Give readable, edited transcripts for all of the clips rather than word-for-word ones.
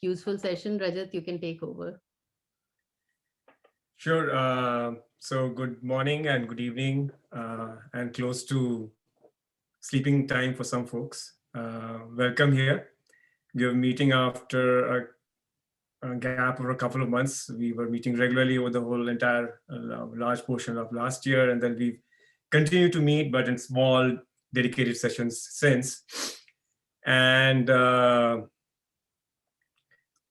useful session. Rajat, you can take over. Sure. So good morning and good evening, and close to sleeping time for some folks. Welcome here. We are meeting after a gap of a couple of months. We were meeting regularly over the whole entire large portion of last year, and then we've continued to meet, but in small dedicated sessions since. And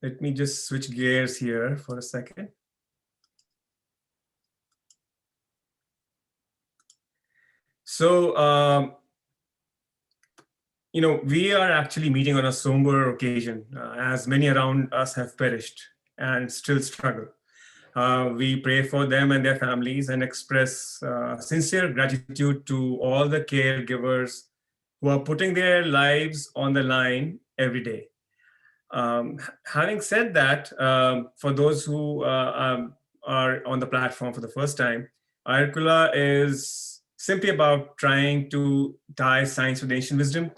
let me just switch gears here for a second. So, we are actually meeting on a somber occasion, as many around us have perished and still struggle. We pray for them and their families and express sincere gratitude to all the caregivers who are putting their lives on the line every day. Having said that, for those who are on the platform for the first time, Ayurkula is simply about trying to tie science with ancient wisdom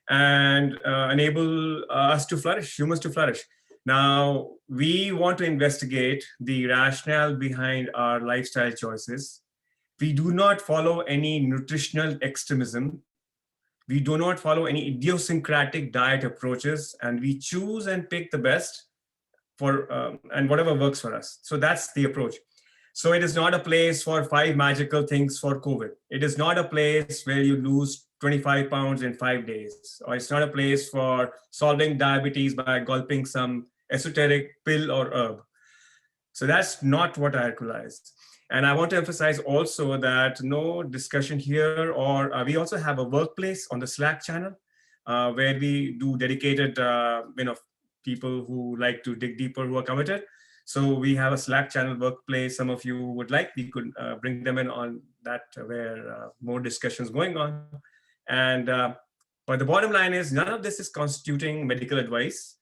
and enable us to flourish, humans to flourish. Now, we want to investigate the rationale behind our lifestyle choices. We do not follow any nutritional extremism. We do not follow any idiosyncratic diet approaches, and we choose and pick the best for and whatever works for us. So that's the approach. So it is not a place for 5 magical things for COVID. It is not a place where you lose 25 pounds in 5 days, or it's not a place for solving diabetes by gulping some esoteric pill or herb. So that's not what Ayurkula is. And I want to emphasize also that no discussion here, or we also have a workplace on the Slack channel where we do dedicated, people who like to dig deeper, who are committed. So we have a Slack channel workplace. Some of you would like, we could bring them in on that where more discussions going on. And but the bottom line is none of this is constituting medical advice.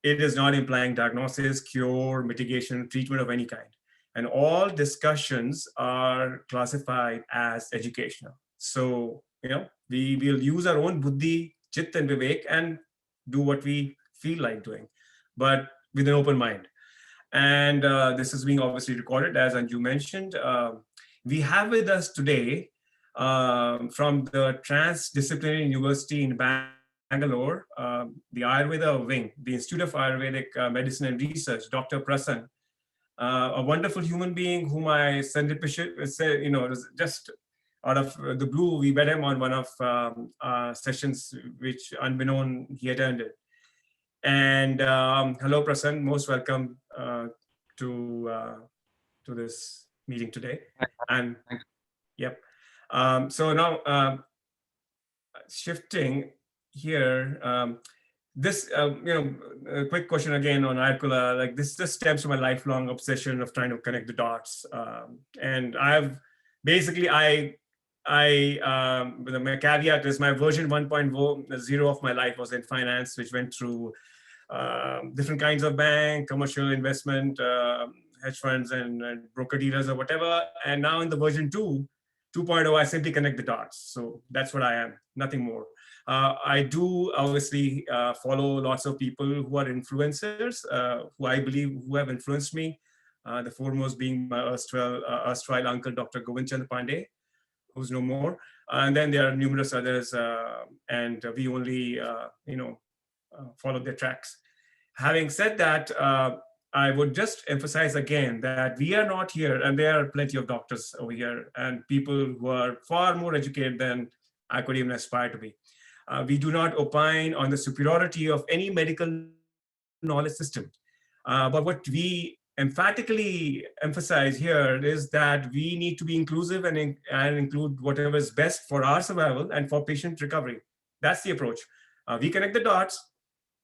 It is not implying diagnosis, cure, mitigation, treatment of any kind. And all discussions are classified as educational. So, we will use our own buddhi, chit, and vivek and do what we feel like doing, but with an open mind. And this is being obviously recorded, as Anju mentioned. We have with us today from the Transdisciplinary University in Bangalore, the Ayurveda wing, the Institute of Ayurvedic Medicine and Research, Dr. Prasann, a wonderful human being whom I said, just out of the blue, we met him on one of sessions which unbeknown he attended. And hello, Prasann, most welcome to this meeting today. And yep. So now shifting here, this, a quick question again on Ayurkula. Like this just stems from a lifelong obsession of trying to connect the dots. And I've basically, my caveat is my version 1.0 of my life was in finance, which went through different kinds of bank, commercial investment, hedge funds and broker dealers or whatever. And now in the version 2.0, I simply connect the dots. So that's what I am, nothing more. I do obviously follow lots of people who are influencers, who I believe who have influenced me. The foremost being my erstwhile uncle, Dr. Govind Chand Pandey, who's no more. And then there are numerous others, and we only, follow their tracks. Having said that, I would just emphasize again that we are not here, and there are plenty of doctors over here and people who are far more educated than I could even aspire to be. We do not opine on the superiority of any medical knowledge system. But what we emphatically emphasize here is that we need to be inclusive and include whatever is best for our survival and for patient recovery. That's the approach. We connect the dots,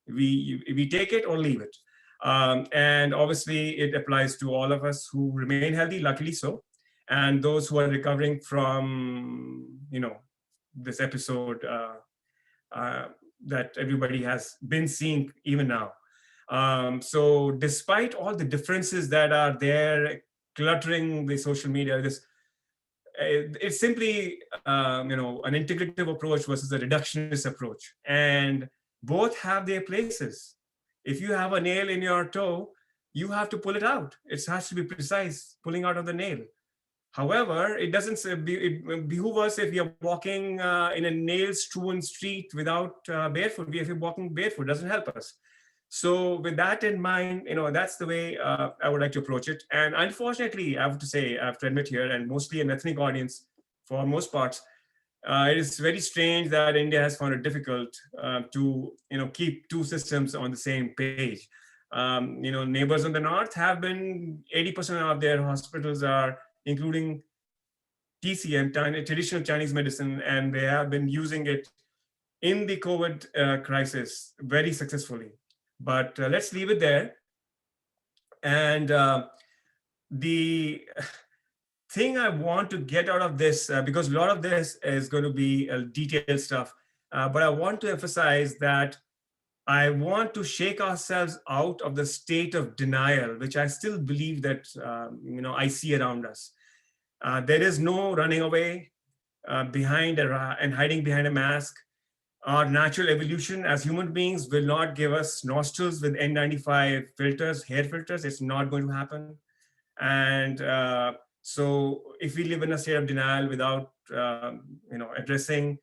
we take it or leave it. And obviously it applies to all of us who remain healthy, luckily so, and those who are recovering from, this episode that everybody has been seeing even now. So despite all the differences that are there cluttering the social media, it's simply an integrative approach versus a reductionist approach, and both have their places. If you have a nail in your toe, you have to pull it out. It has to be precise, pulling out of the nail. However, it doesn't it behoove us if you're walking in a nail-strewn street without barefoot. If you're walking barefoot, it doesn't help us. So with that in mind, that's the way I would like to approach it. And unfortunately, I have to admit here, and mostly an ethnic audience for most parts, it is very strange that India has found it difficult to keep two systems on the same page. Neighbors in the north have been 80% of their hospitals are including TCM, traditional Chinese medicine, and they have been using it in the COVID crisis very successfully. But let's leave it there. And the thing I want to get out of this, because a lot of this is going to be detailed stuff, but I want to emphasize that I want to shake ourselves out of the state of denial, which I still believe that I see around us. There is no running away behind and hiding behind a mask. Our natural evolution as human beings will not give us nostrils with N95 filters, hair filters. It's not going to happen. And so if we live in a state of denial without addressing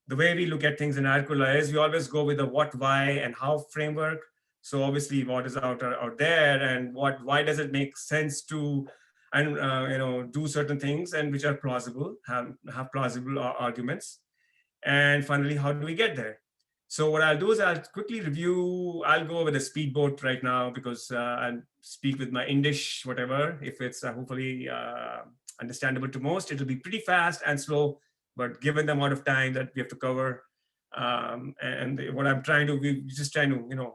the way we look at things in Ayurveda is we always go with the what, why, and how framework. So obviously what is out there and why does it make sense to do certain things and which are plausible, have plausible arguments. And finally, how do we get there? So what I'll do is I'll quickly review. I'll go with a speedboat right now because I'll speak with my Indish, whatever. If it's hopefully understandable to most, it'll be pretty fast and slow. But given the amount of time that we have to cover, and what I'm trying to, we're just trying to,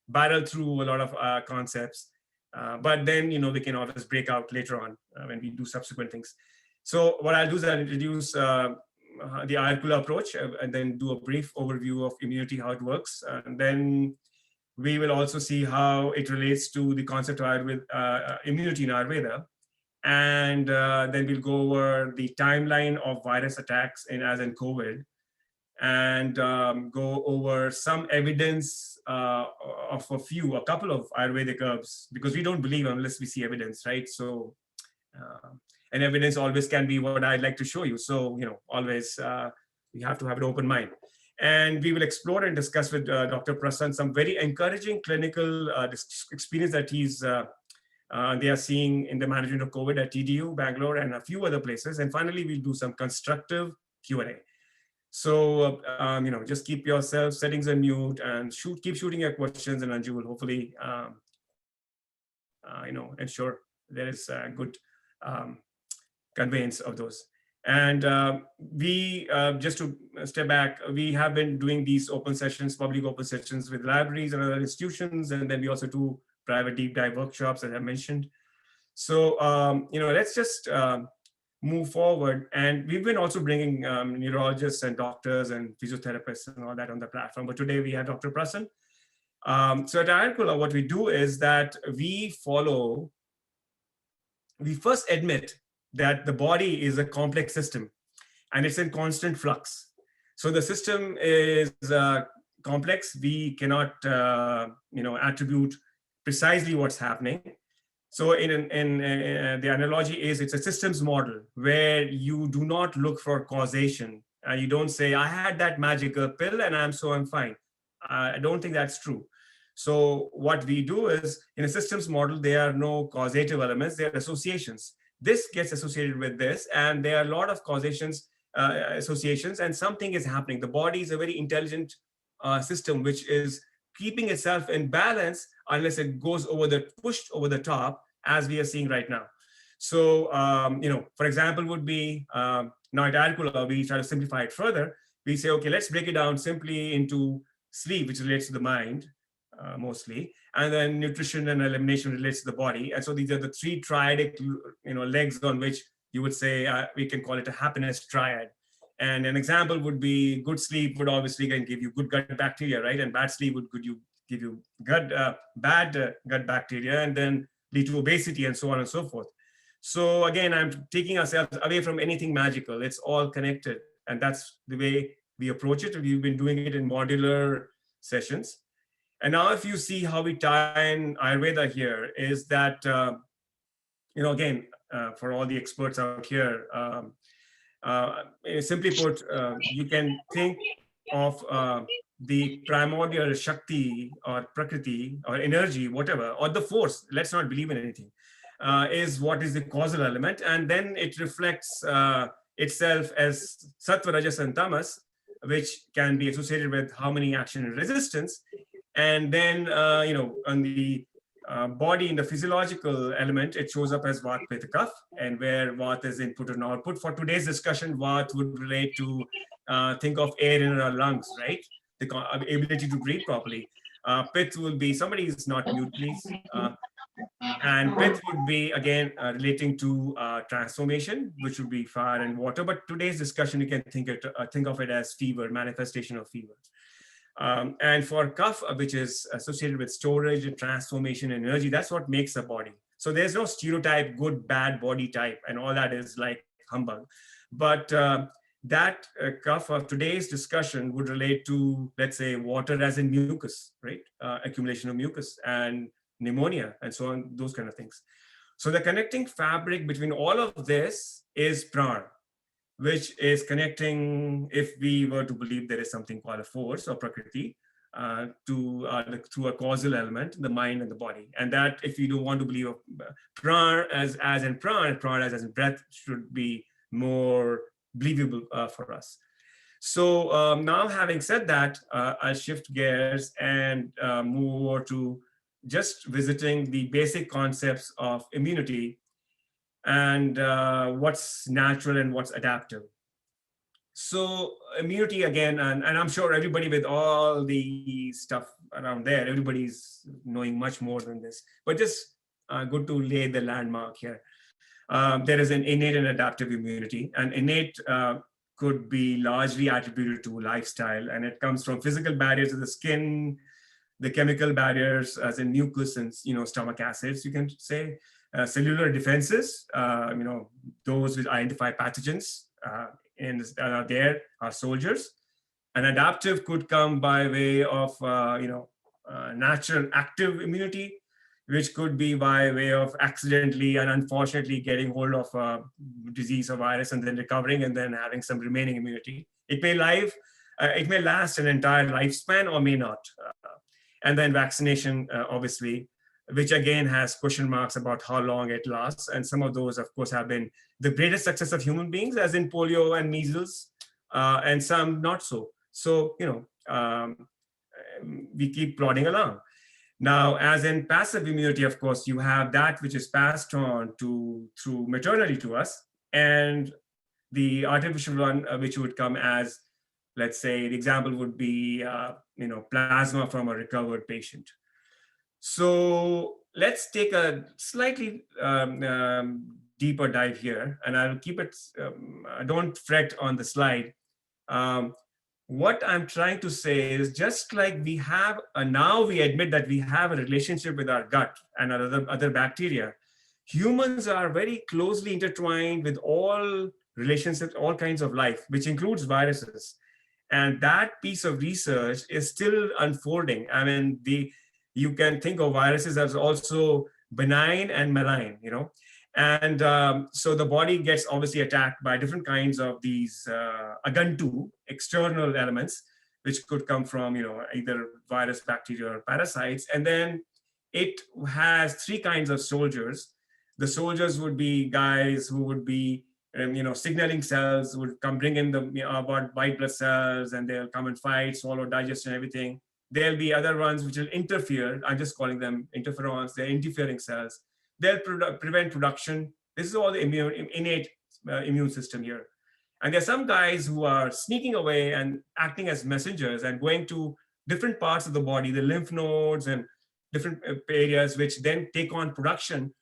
barrel through a lot of concepts. But then, we can always break out later on when we do subsequent things. So what I'll do is I'll introduce the Ayurveda approach and then do a brief overview of immunity, how it works. And then we will also see how it relates to the concept of immunity in Ayurveda. And then we'll go over the timeline of virus attacks as in COVID, and go over some evidence of a couple of Ayurvedic herbs, because we don't believe unless we see evidence, right? So, and evidence always can be what I'd like to show you. So, always we have to have an open mind. And we will explore and discuss with Dr. Prasann some very encouraging clinical experience that they are seeing in the management of COVID at TDU, Bangalore, and a few other places. And finally, we'll do some constructive Q&A. So, just keep yourself settings on mute and keep shooting your questions, and Anju will hopefully, ensure there is a good conveyance of those. And we, just to step back, we have been doing these open sessions, public open sessions with libraries and other institutions, and then we also do private deep dive workshops, as I mentioned. So, let's just move forward. And we've been also bringing neurologists and doctors and physiotherapists and all that on the platform. But today we have Dr. Prasann. So at Ayurveda, what we do is that we first admit that the body is a complex system and it's in constant flux. So the system is complex. We cannot, attribute precisely what's happening. So in the analogy is it's a systems model where you do not look for causation. You don't say, I had that magical pill and I'm fine. I don't think that's true. So what we do is in a systems model, there are no causative elements, there are associations. This gets associated with this, and there are a lot of associations, and something is happening. The body is a very intelligent system, which is keeping itself in balance unless it goes pushed over the top, as we are seeing right now. So, for example, would be, now at Ayurveda, we try to simplify it further. We say, okay, let's break it down simply into sleep, which relates to the mind, mostly, and then nutrition and elimination relates to the body. And so these are the three triadic, legs on which you would say we can call it a happiness triad. And an example would be good sleep would obviously give you good gut bacteria, right? And bad sleep would give you bad gut bacteria, and then lead to obesity and so on and so forth. So again, I'm taking ourselves away from anything magical. It's all connected, and that's the way we approach it. We've been doing it in modular sessions. And now if you see how we tie in Ayurveda here is that, again, for all the experts out here, simply put, you can think of the primordial Shakti or Prakriti or energy, whatever, or the force, let's not believe in anything, is what is the causal element. And then it reflects itself as Sattva, Rajas, and Tamas, which can be associated with harmony, action, and resistance. And then, on the body, in the physiological element, it shows up as Vat, Pitta, Kapha, and where Vat is input and output. For today's discussion, Vat would relate to think of air in our lungs, right? The ability to breathe properly. Pitta will be, somebody is not mute, please. And Pitta would be, again, relating to transformation, which would be fire and water. But today's discussion, you can think of it as fever, manifestation of fever. And for Kapha, which is associated with storage and transformation and energy, that's what makes a body. So there's no stereotype, good, bad body type, and all that is like humbug. But that Kapha of today's discussion would relate to, let's say, water as in mucus, right? Accumulation of mucus and pneumonia and so on, those kind of things. So the connecting fabric between all of this is prana, which is connecting, if we were to believe there is something called a force or prakriti, through a causal element, the mind and the body. And that, if you don't want to believe of prana as in prana as in breath, should be more believable for us. So now, having said that, I'll shift gears and move over to just visiting the basic concepts of immunity and what's natural and what's adaptive. So immunity, again, and I'm sure everybody with all the stuff around there, everybody's knowing much more than this, but just good to lay the landmark here. There is an innate and adaptive immunity, and innate could be largely attributed to lifestyle, and it comes from physical barriers of the skin, the chemical barriers as in mucus and stomach acids, you can say, cellular defenses, those which identify pathogens and there are soldiers. An adaptive could come by way of natural active immunity, which could be by way of accidentally and unfortunately getting hold of a disease or virus and then recovering and then having some remaining immunity. It may last an entire lifespan or may not. And then vaccination, obviously, which again has question marks about how long it lasts. And some of those, of course, have been the greatest success of human beings, as in polio and measles, and some not so. So, we keep plodding along. Now, as in passive immunity, of course, you have that which is passed on through maternity to us, and the artificial one, which would come as, let's say, the example would be, plasma from a recovered patient. So let's take a slightly deeper dive here, and I'll keep it, don't fret on the slide. What I'm trying to say is, just like we have, now we admit that we have a relationship with our gut and other bacteria, humans are very closely intertwined with all relationships, all kinds of life, which includes viruses. And that piece of research is still unfolding. I mean, you can think of viruses as also benign and malign, And so the body gets obviously attacked by different kinds of these agantu, external elements, which could come from, either virus, bacteria, or parasites. And then it has three kinds of soldiers. The soldiers would be guys who would be, signaling cells would come bring in the white blood cells, and they'll come and fight, swallow, digest, and everything. There'll be other ones which will interfere. I'm just calling them interferons. They're interfering cells. They'll prevent production. This is all the innate immune system here. And there's some guys who are sneaking away and acting as messengers and going to different parts of the body, the lymph nodes and different areas, which then take on production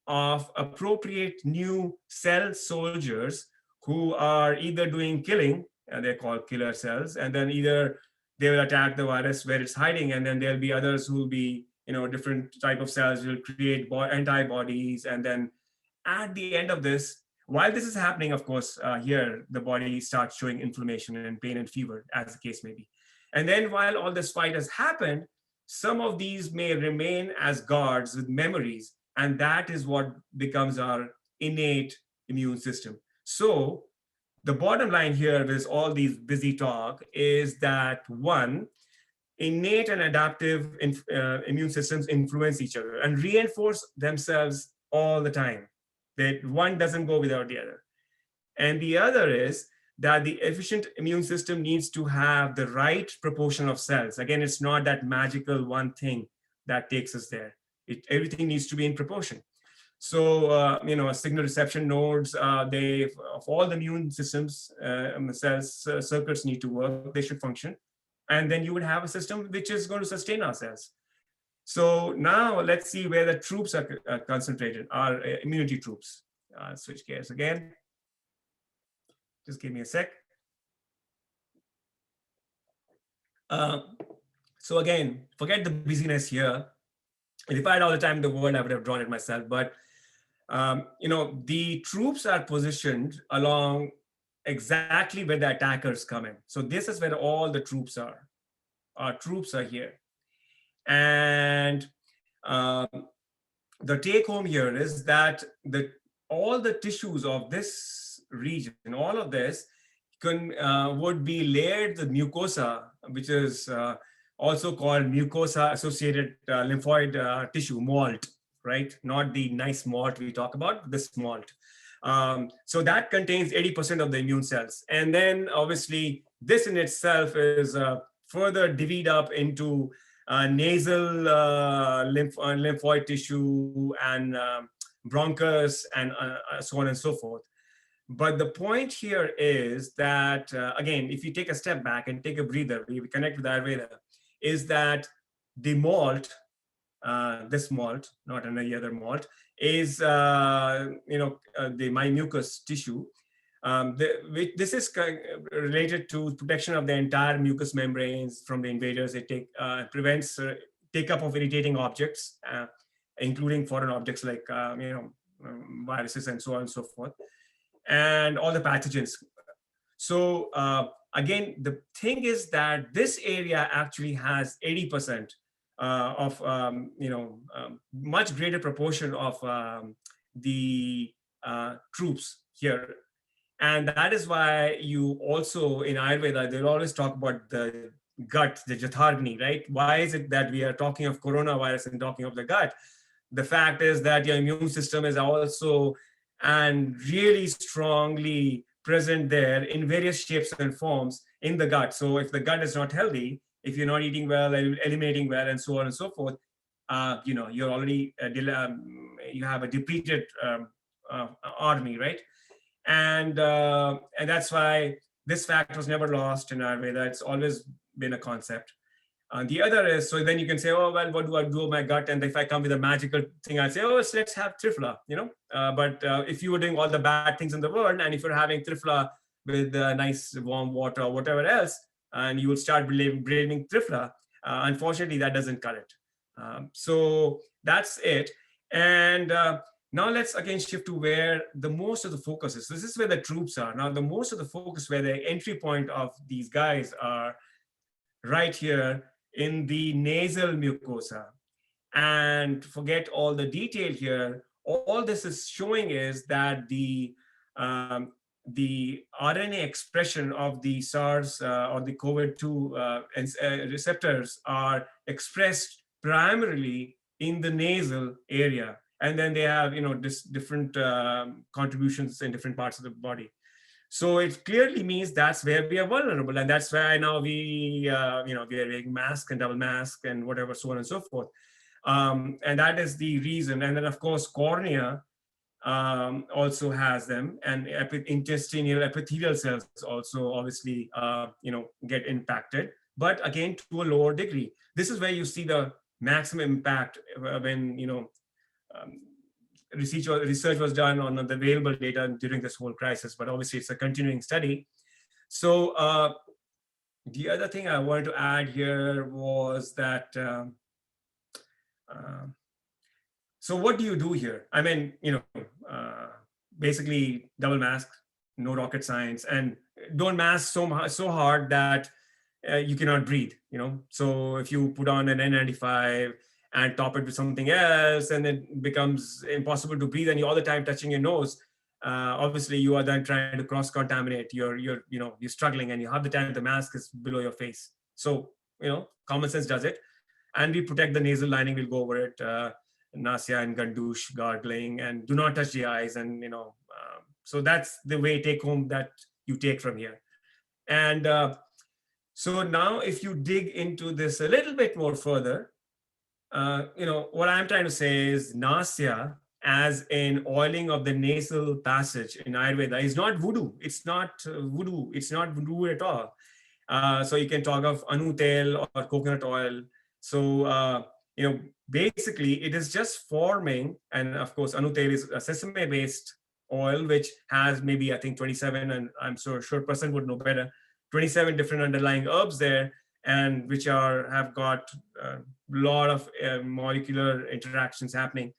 of appropriate new cell soldiers who are either doing killing, and they're called killer cells, and then either they will attack the virus where it's hiding, and then there'll be others who will be, different type of cells will create antibodies. And then at the end of this, while this is happening, of course, here, the body starts showing inflammation and pain and fever, as the case may be. And then while all this fight has happened, some of these may remain as guards with memories, and that is what becomes our innate immune system. So the bottom line here with all these busy talk is that one, innate and adaptive immune systems influence each other and reinforce themselves all the time. That one doesn't go without the other. And the other is that the efficient immune system needs to have the right proportion of cells. Again, it's not that magical one thing that takes us there. Everything needs to be in proportion. So, signal reception nodes, they, of all the immune systems, cells, circuits need to work, they should function. And then you would have a system which is going to sustain our cells. So now let's see where the troops are concentrated, our immunity troops. Switch gears again. Just give me a sec. So again, forget the busyness here. And if I had all the time in the world, I would have drawn it myself. But the troops are positioned along exactly where the attackers come in. So this is where all the troops are. Our troops are here. And the take home here is that all the tissues of this region, all of this would be layered with mucosa, which is also called mucosa associated lymphoid tissue, MALT, right? Not the nice malt we talk about, this malt. So that contains 80% of the immune cells. And then obviously this in itself is further divvied up into nasal lymphoid tissue and bronchus and so on and so forth. But the point here is that, again, if you take a step back and take a breather, we connect with Ayurveda, is that the malt, this malt, not any other malt, is, the my mucus tissue. This is related to protection of the entire mucous membranes from the invaders. It prevents take-up of irritating objects, including foreign objects like, viruses and so on and so forth, and all the pathogens. So again, the thing is that this area actually has 80% of, much greater proportion of the troops here. And that is why you also in Ayurveda, they'll always talk about the gut, the Jathargni, right? Why is it that we are talking of coronavirus and talking of the gut? The fact is that your immune system is also and really strongly present there in various shapes and forms in the gut. So if the gut is not healthy, if you're not eating well, eliminating well, and so on and so forth, you're already, you have a depleted army, right? And that's why this fact was never lost in Ayurveda. It's always been a concept. The other is, so then you can say, oh, well, what do I do with my gut? And if I come with a magical thing, I'd say, oh, let's have Triphala, but if you were doing all the bad things in the world, and if you're having Triphala with nice warm water or whatever else, and you will start blaming Triphala, unfortunately, that doesn't cut it. So that's it. And now let's again shift to where the most of the focus is. This is where the troops are. Now, the most of the focus, where the entry point of these guys are right here in the nasal mucosa. And forget all the detail here. All this is showing is that the RNA expression of the SARS or the COVID-2 receptors are expressed primarily in the nasal area. And then they have, different contributions in different parts of the body. So it clearly means that's where we are vulnerable. And that's why now we are wearing mask and double mask and whatever, so on and so forth. And that is the reason. And then of course, cornea also has them, and intestinal epithelial cells also obviously, get impacted, but again, to a lower degree. This is where you see the maximum impact when, research was done on the available data during this whole crisis, but obviously it's a continuing study. So the other thing I wanted to add here was that, so what do you do here? I mean, basically double mask, no rocket science, and don't mask so hard that you cannot breathe, So if you put on an N95 and top it with something else, and it becomes impossible to breathe, and you're all the time touching your nose, obviously you are then trying to cross-contaminate. You're struggling, and you have the time the mask is below your face. So, common sense does it. And we protect the nasal lining, we'll go over it, nasia and gandush, gargling, and do not touch the eyes. And, so that's the way take home that you take from here. And so now if you dig into this a little bit more further, what I'm trying to say is nasya as an oiling of the nasal passage in Ayurveda is not voodoo. It's not voodoo. It's not voodoo at all. So you can talk of anu tel or coconut oil. So, basically it is just forming, and of course, anu tel is a sesame-based oil, which has maybe, I think 27, and I'm sure person would know better, 27 different underlying herbs there, and which have got a lot of molecular interactions happening.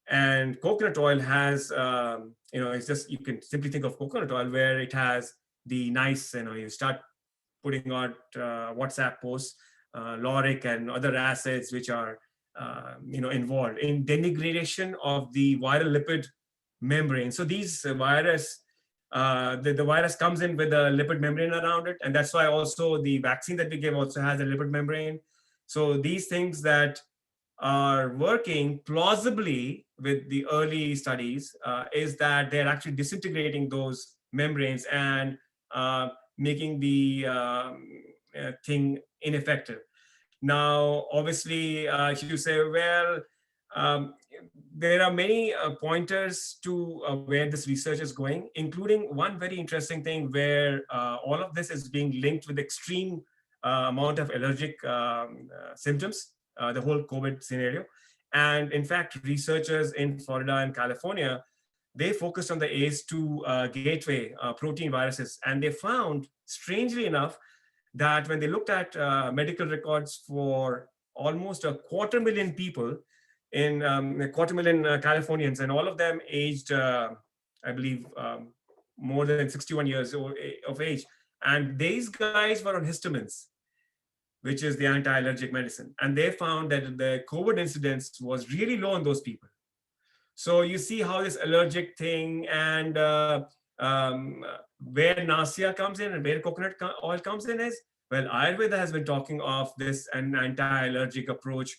And coconut oil has, it's just, you can simply think of coconut oil where it has the nice, you start putting out WhatsApp posts, lauric and other acids which are, involved in denigration of the viral lipid membrane. So these virus, the virus comes in with a lipid membrane around it. And that's why also the vaccine that we give also has a lipid membrane. So these things that are working plausibly with the early studies is that they're actually disintegrating those membranes and making the thing ineffective. Now, obviously, you say, well, there are many pointers to where this research is going, including one very interesting thing where all of this is being linked with extreme amount of allergic symptoms, the whole COVID scenario. And in fact, researchers in Florida and California, they focused on the ACE2 gateway protein viruses. And they found, strangely enough, that when they looked at medical records for almost 250,000 people, in 250,000 Californians, and all of them aged, I believe, more than 61 years of age. And these guys were on histamines, which is the anti-allergic medicine. And they found that the COVID incidence was really low in those people. So you see how this allergic thing and where nasya comes in and where coconut oil comes in is, well, Ayurveda has been talking of this an anti-allergic approach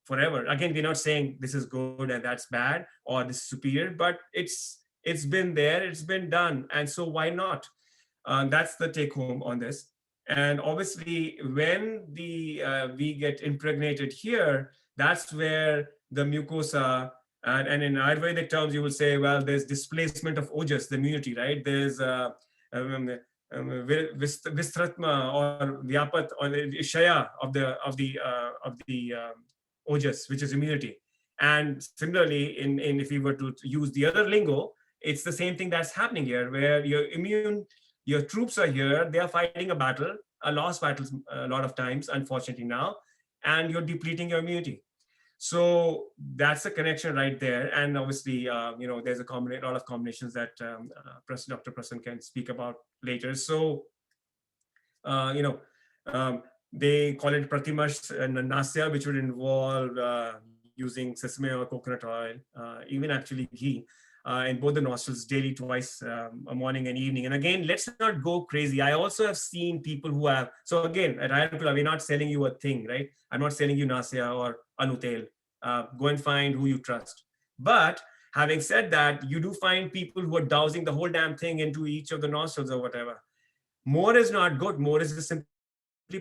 forever. Again, we're not saying this is good and that's bad or this is superior, but it's been there, it's been done. And so why not? That's the take home on this. And obviously, when we get impregnated here, that's where the mucosa, and in Ayurvedic terms, you will say, well, there's displacement of ojas, the immunity, right? There's vistratma or vyapat or shaya of the ojas, which is immunity. And similarly, in if we were to use the other lingo, it's the same thing that's happening here, where your troops are here, they are fighting a battle, a lost battle a lot of times, unfortunately now, and you're depleting your immunity. So that's the connection right there. And obviously, there's a lot of combinations that Dr. Prasanna can speak about later. So, they call it pratimash and nasya, which would involve using sesame or coconut oil, even actually ghee, in both the nostrils daily, twice a morning and evening. And again, let's not go crazy. I also have seen people who have, so again, at Ayurveda, we're not selling you a thing, right? I'm not selling you nasya or anu tel. Go and find who you trust. But having said that, you do find people who are dousing the whole damn thing into each of the nostrils or whatever. More is not good. More is just simply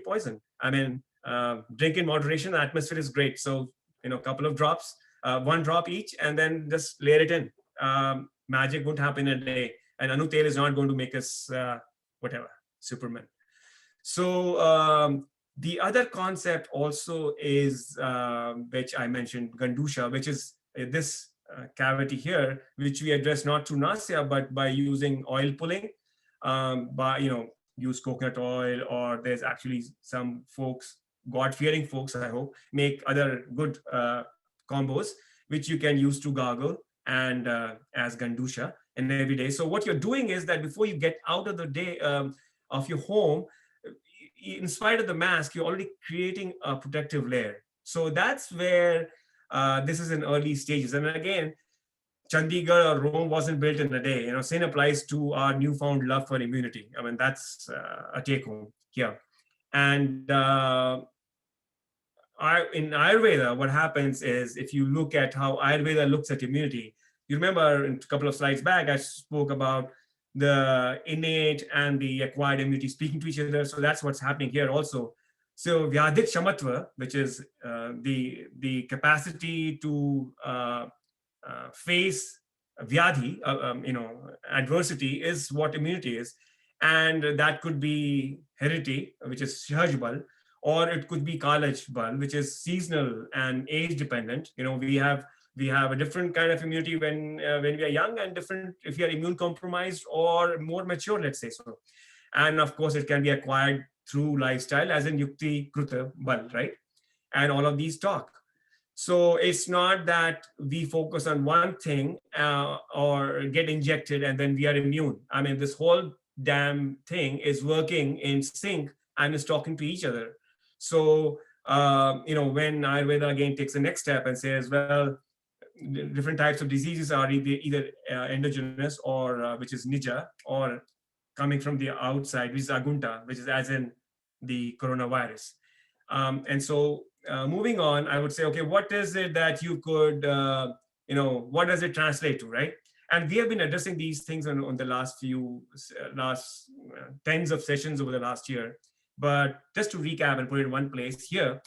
poison. I mean, drink in moderation. The atmosphere is great. So, a couple of drops, 1 drop each, and then just layer it in. Magic won't happen in a day. And anu tel is not going to make us, Superman. So, the other concept also is, which I mentioned, gandusha, which is this cavity here, which we address not through nasya, but by using oil pulling, use coconut oil, or there's actually some folks, God-fearing folks, I hope, make other good combos, which you can use to gargle and as gandusha and every day. So what you're doing is that before you get out of the day of your home, in spite of the mask, you're already creating a protective layer. So that's where this is in early stages. And again, Chandigarh or Rome wasn't built in a day. Same applies to our newfound love for immunity. I mean, that's a take home here. And in Ayurveda, what happens is, if you look at how Ayurveda looks at immunity, you remember in a couple of slides back, I spoke about the innate and the acquired immunity speaking to each other. So that's what's happening here also. So Vyadhit Shamatva, which is the capacity to face Vyadhi, adversity, is what immunity is. And that could be heredity, which is Sahaj Bal, or it could be Kalaj Bal, which is seasonal and age dependent. We have a different kind of immunity when we are young, and different if you are immune compromised or more mature, let's say so. And of course, it can be acquired through lifestyle, as in Yukti Kruta Bal, right? And all of these talk. So it's not that we focus on one thing or get injected and then we are immune. I mean, this whole damn thing is working in sync and is talking to each other. So, when Ayurveda again takes the next step and says, well, different types of diseases are either endogenous or which is Nija, or coming from the outside, which is Agunta, which is as in the coronavirus. And so moving on, I would say, okay, what is it that you could, what does it translate to, right? And we have been addressing these things on the last tens of sessions over the last year. But just to recap and put it in one place here,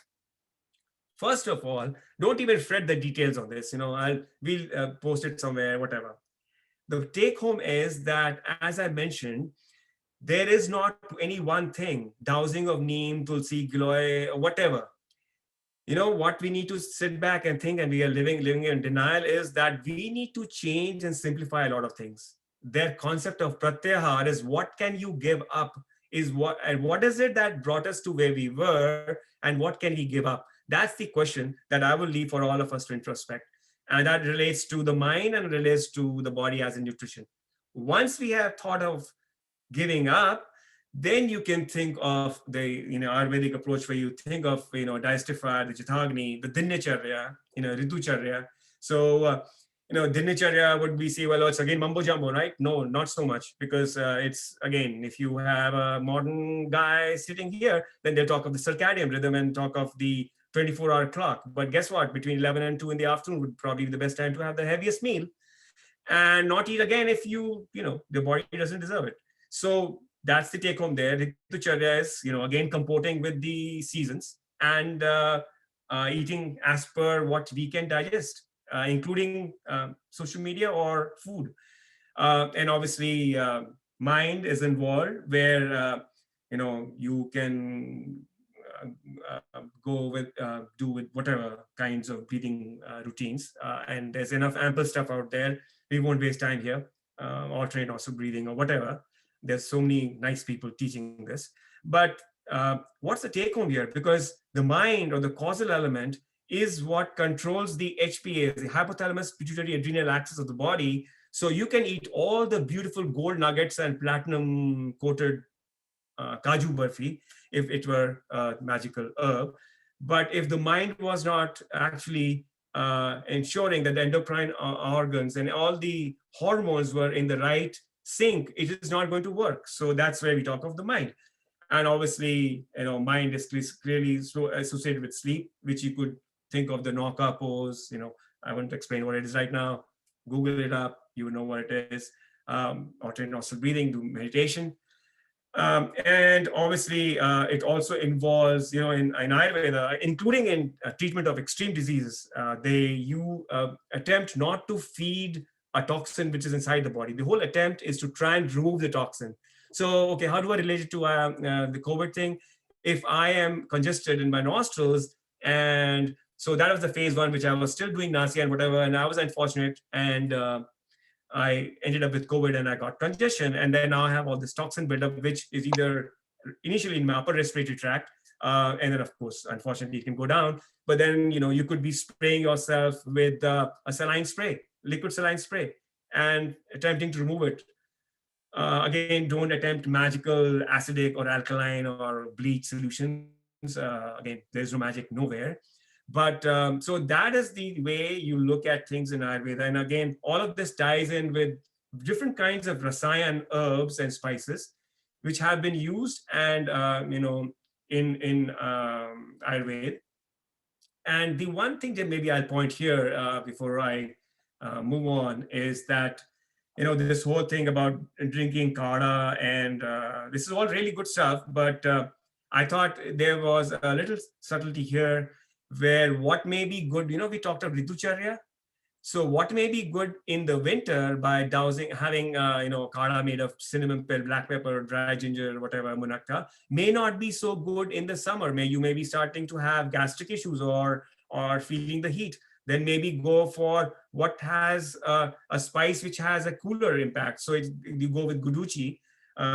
first of all, don't even fret the details on this. We'll post it somewhere, whatever. The take home is that, as I mentioned, there is not any one thing, dowsing of neem, tulsi, giloy, or whatever. What we need to sit back and think, and we are living in denial, is that we need to change and simplify a lot of things. Their concept of pratyahar is what can you give up, and what is it that brought us to where we were, and what can we give up? That's the question that I will leave for all of us to introspect. And that relates to the mind and relates to the body as in nutrition. Once we have thought of giving up, then you can think of the Ayurvedic approach, where you think of digestive fire, the Jatagni, the Dinacharya, Ritucharya. So Dinacharya would be say, well, it's again mumbo jumbo, right? No, not so much, because it's again, if you have a modern guy sitting here, then they'll talk of the circadian rhythm and talk of the 24-hour clock. But guess what? Between 11 and 2 in the afternoon would probably be the best time to have the heaviest meal, and not eat again if the body doesn't deserve it. So that's the take home there. Ritucharya is, again, comporting with the seasons and eating as per what we can digest, including social media or food. And obviously, mind is involved, where, you can go with, do with whatever kinds of breathing routines. And there's enough ample stuff out there. We won't waste time here. Alternate nostril breathing or whatever. There's so many nice people teaching this. But what's the take home here? Because the mind, or the causal element, is what controls the HPA, the hypothalamus pituitary adrenal axis of the body. So you can eat all the beautiful gold nuggets and platinum coated kaju barfi if it were a magical herb. But if the mind was not actually ensuring that the endocrine organs and all the hormones were in the right sync, it is not going to work. So that's where we talk of the mind. And obviously, mind is clearly associated with sleep, which you could think of the Nauka pose. I won't explain what it is right now. Google it up, you know what it is. Alternate nostril breathing, do meditation. And obviously, it also involves, in Ayurveda, including in treatment of extreme diseases, you attempt not to feed a toxin which is inside the body. The whole attempt is to try and remove the toxin. So, okay, how do I relate it to the COVID thing? If I am congested in my nostrils, and so that was the phase 1, which I was still doing nausea and whatever, and I was unfortunate, and I ended up with COVID and I got congestion, and then now I have all this toxin buildup, which is either initially in my upper respiratory tract, and then of course, unfortunately, it can go down. But then you could be spraying yourself with a saline spray, liquid saline spray, and attempting to remove it. Again, don't attempt magical acidic or alkaline or bleach solutions. Again, there's no magic nowhere. But so that is the way you look at things in Ayurveda. And again, all of this ties in with different kinds of rasayan herbs and spices, which have been used and in Ayurveda. And the one thing that maybe I'll point here before I move on is that this whole thing about drinking kada and this is all really good stuff, but I thought there was a little subtlety here where what may be good, we talked of ritucharya. So what may be good in the winter by having kada made of cinnamon, black pepper, dry ginger, whatever, munakka, may not be so good in the summer. You may be starting to have gastric issues or feeling the heat. Then maybe go for what has a spice which has a cooler impact. So you go with guduchi,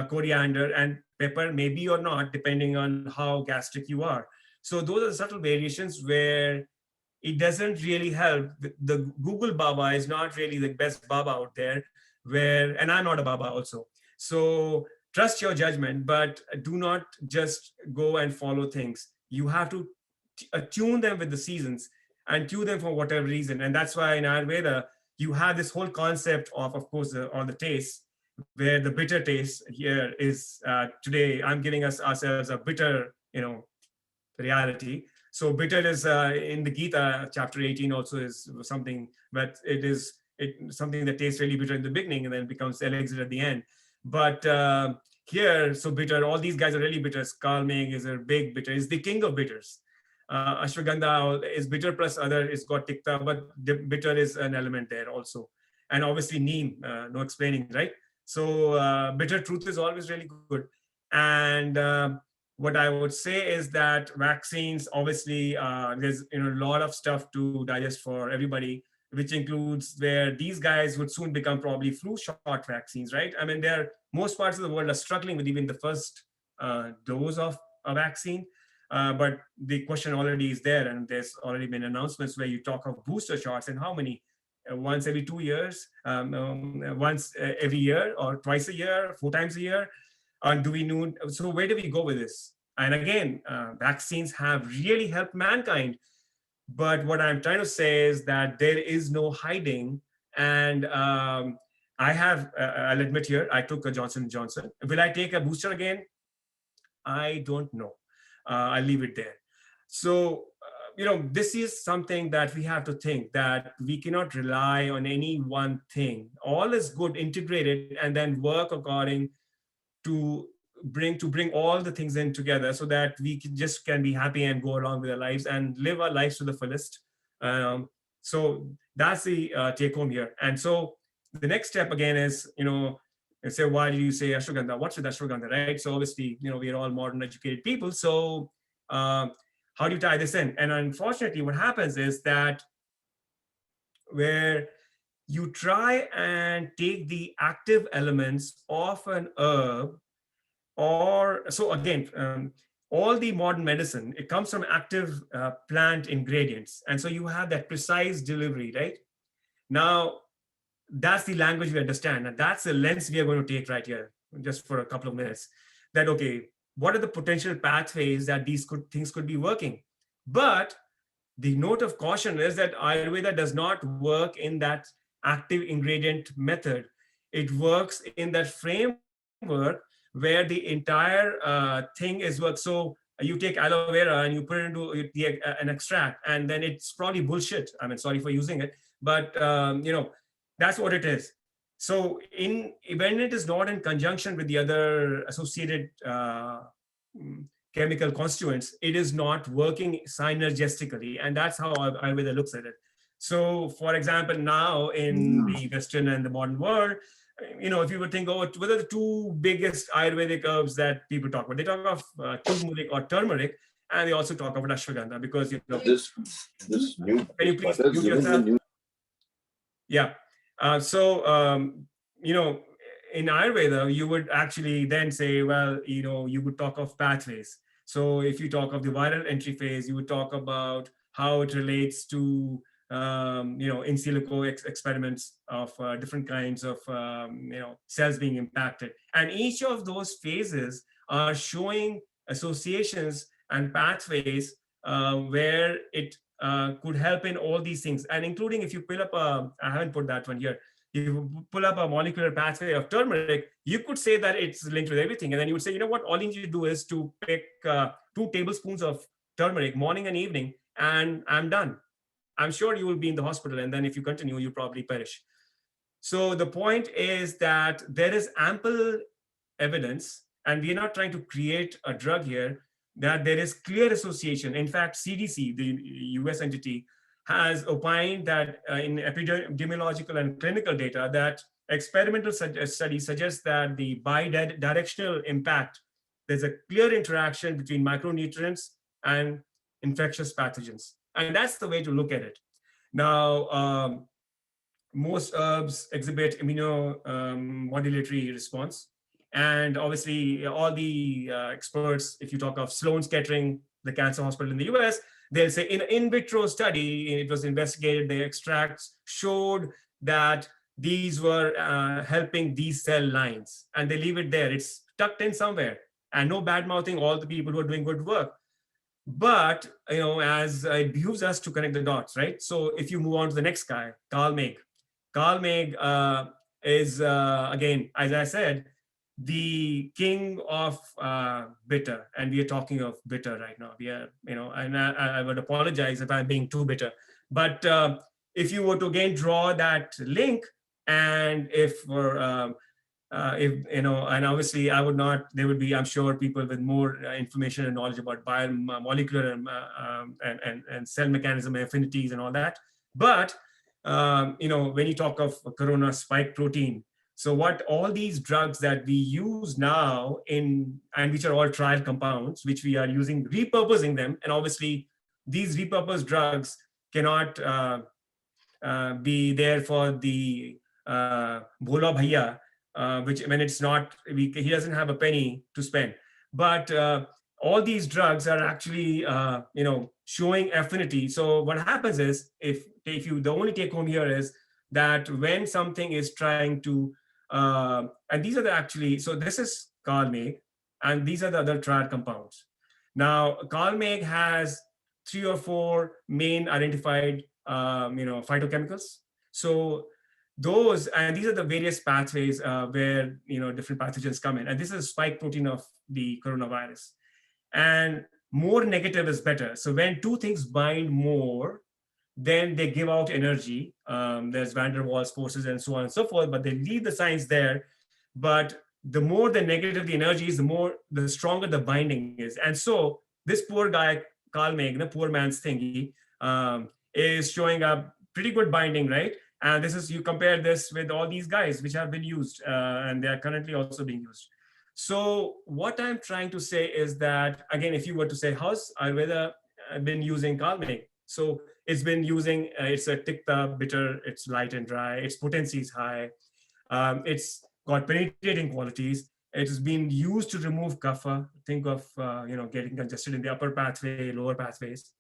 coriander, and pepper, maybe or not, depending on how gastric you are. So those are the subtle variations where it doesn't really help. The Google Baba is not really the best Baba out there, and I'm not a Baba also. So trust your judgment, but do not just go and follow things. You have to attune them with the seasons and tune them for whatever reason. And that's why in Ayurveda, you have this whole concept of course, all the tastes, where the bitter taste here is today, I'm giving ourselves a bitter, reality. So bitter is in the Gita, chapter 18 also is something, but it is something that tastes really bitter in the beginning and then becomes elixir at the end. But here, so bitter, all these guys are really bitter. Kalmeg is a big bitter, is the king of bitters. Ashwagandha is bitter plus other, it's got tikta, but the bitter is an element there also. And obviously neem, no explaining, right? So bitter truth is always really good. And what I would say is that vaccines, obviously, there's a lot of stuff to digest for everybody, which includes where these guys would soon become probably flu shot vaccines, right? I mean, most parts of the world are struggling with even the first dose of a vaccine. But the question already is there, and there's already been announcements where you talk of booster shots and how many, once every 2 years, once every year, or twice a year, 4 times a year. Do we know? So where do we go with this? And again, vaccines have really helped mankind. But what I'm trying to say is that there is no hiding. And I'll admit here, I took a Johnson & Johnson. Will I take a booster again? I don't know. I'll leave it there. So, this is something that we have to think, that we cannot rely on any one thing. All is good, integrated, and then work according to bring all the things in together so that we can be happy and go along with our lives and live our lives to the fullest. So that's the take home here. And so the next step again is, and say, why do you say ashwagandha? What's with ashwagandha, right? So obviously, we are all modern educated people. So how do you tie this in? And unfortunately, what happens is that where you try and take the active elements of an herb, so again, all the modern medicine, it comes from active plant ingredients. And so you have that precise delivery, right? Now, that's the language we understand. And that's the lens we are going to take right here, just for a couple of minutes. That, okay, what are the potential pathways that these things could be working? But the note of caution is that Ayurveda does not work in that active ingredient method. It works in that framework where the entire thing is work. So you take aloe vera and you put it into an extract, and then it's probably bullshit. I mean, sorry for using it, but that's what it is. So when it is not in conjunction with the other associated chemical constituents, it is not working synergistically, and that's how Ayurveda looks at it. So, for example, now in the Western and the modern world, if you would think, what are the 2 biggest Ayurvedic herbs that people talk about? They talk of turmeric or turmeric, and they also talk about ashwagandha, because this new. Can you please mute yourself? Yeah. In Ayurveda, you would actually then say, well, you would talk of pathways. So if you talk of the viral entry phase, you would talk about how it relates to in silico experiments of different kinds of cells being impacted. And each of those phases are showing associations and pathways where it could help in all these things. And including if you pull up I haven't put that one here, if you pull up a molecular pathway of turmeric, you could say that it's linked with everything. And then you would say, you know what, all you need to do is to pick 2 tablespoons of turmeric morning and evening, and I'm done. I'm sure you will be in the hospital. And then if you continue, you probably perish. So the point is that there is ample evidence, and we're not trying to create a drug here, that there is clear association. In fact, CDC, the US entity, has opined that in epidemiological and clinical data that experimental studies suggest that the bidirectional impact, there's a clear interaction between micronutrients and infectious pathogens. And that's the way to look at it. Now, most herbs exhibit immunomodulatory response. And obviously, all the experts, if you talk of Sloan Kettering, the cancer hospital in the US, they'll say in an in vitro study, it was investigated, the extracts showed that these were helping these cell lines. And they leave it there. It's tucked in somewhere. And no bad mouthing all the people who are doing good work. But, as it behooves us to connect the dots, right? So if you move on to the next guy, Carl Meg. Carl Meg is, again, as I said, the king of bitter. And we are talking of bitter right now. We are, and I would apologize if I'm being too bitter. But if you were to again draw that link, and if and obviously I would not, there would be, I'm sure, people with more information and knowledge about molecular and cell mechanism, affinities and all that. But, when you talk of corona spike protein, so what all these drugs that we use now and which are all trial compounds, which we are using, repurposing them. And obviously these repurposed drugs cannot be there for the Bhola Bhaiya, which when it's not, he doesn't have a penny to spend. But all these drugs are actually, showing affinity. So what happens is, if you, the only take home here is that when something is trying to, and these are so this is Carl Meg, and these are the other triad compounds. Now, Carl Meg has 3 or 4 main identified, phytochemicals. So those, and these are the various pathways where, different pathogens come in. And this is a spike protein of the coronavirus. And more negative is better. So when 2 things bind more, then they give out energy. There's van der Waals forces and so on and so forth, but they leave the signs there. But the more the negative the energy is, the stronger the binding is. And so this poor guy, Carl Meg, the poor man's thingy, is showing up pretty good binding, right? And this is, you compare this with all these guys which have been used, and they are currently also being used. So what I'm trying to say is that, again, if you were to say, how's Ayurveda been using Carl Meg? So it's been using, it's a tikta, bitter, it's light and dry, its potency is high, it's got penetrating qualities. It has been used to remove kapha. Think of, getting congested in the upper pathway, lower pathways.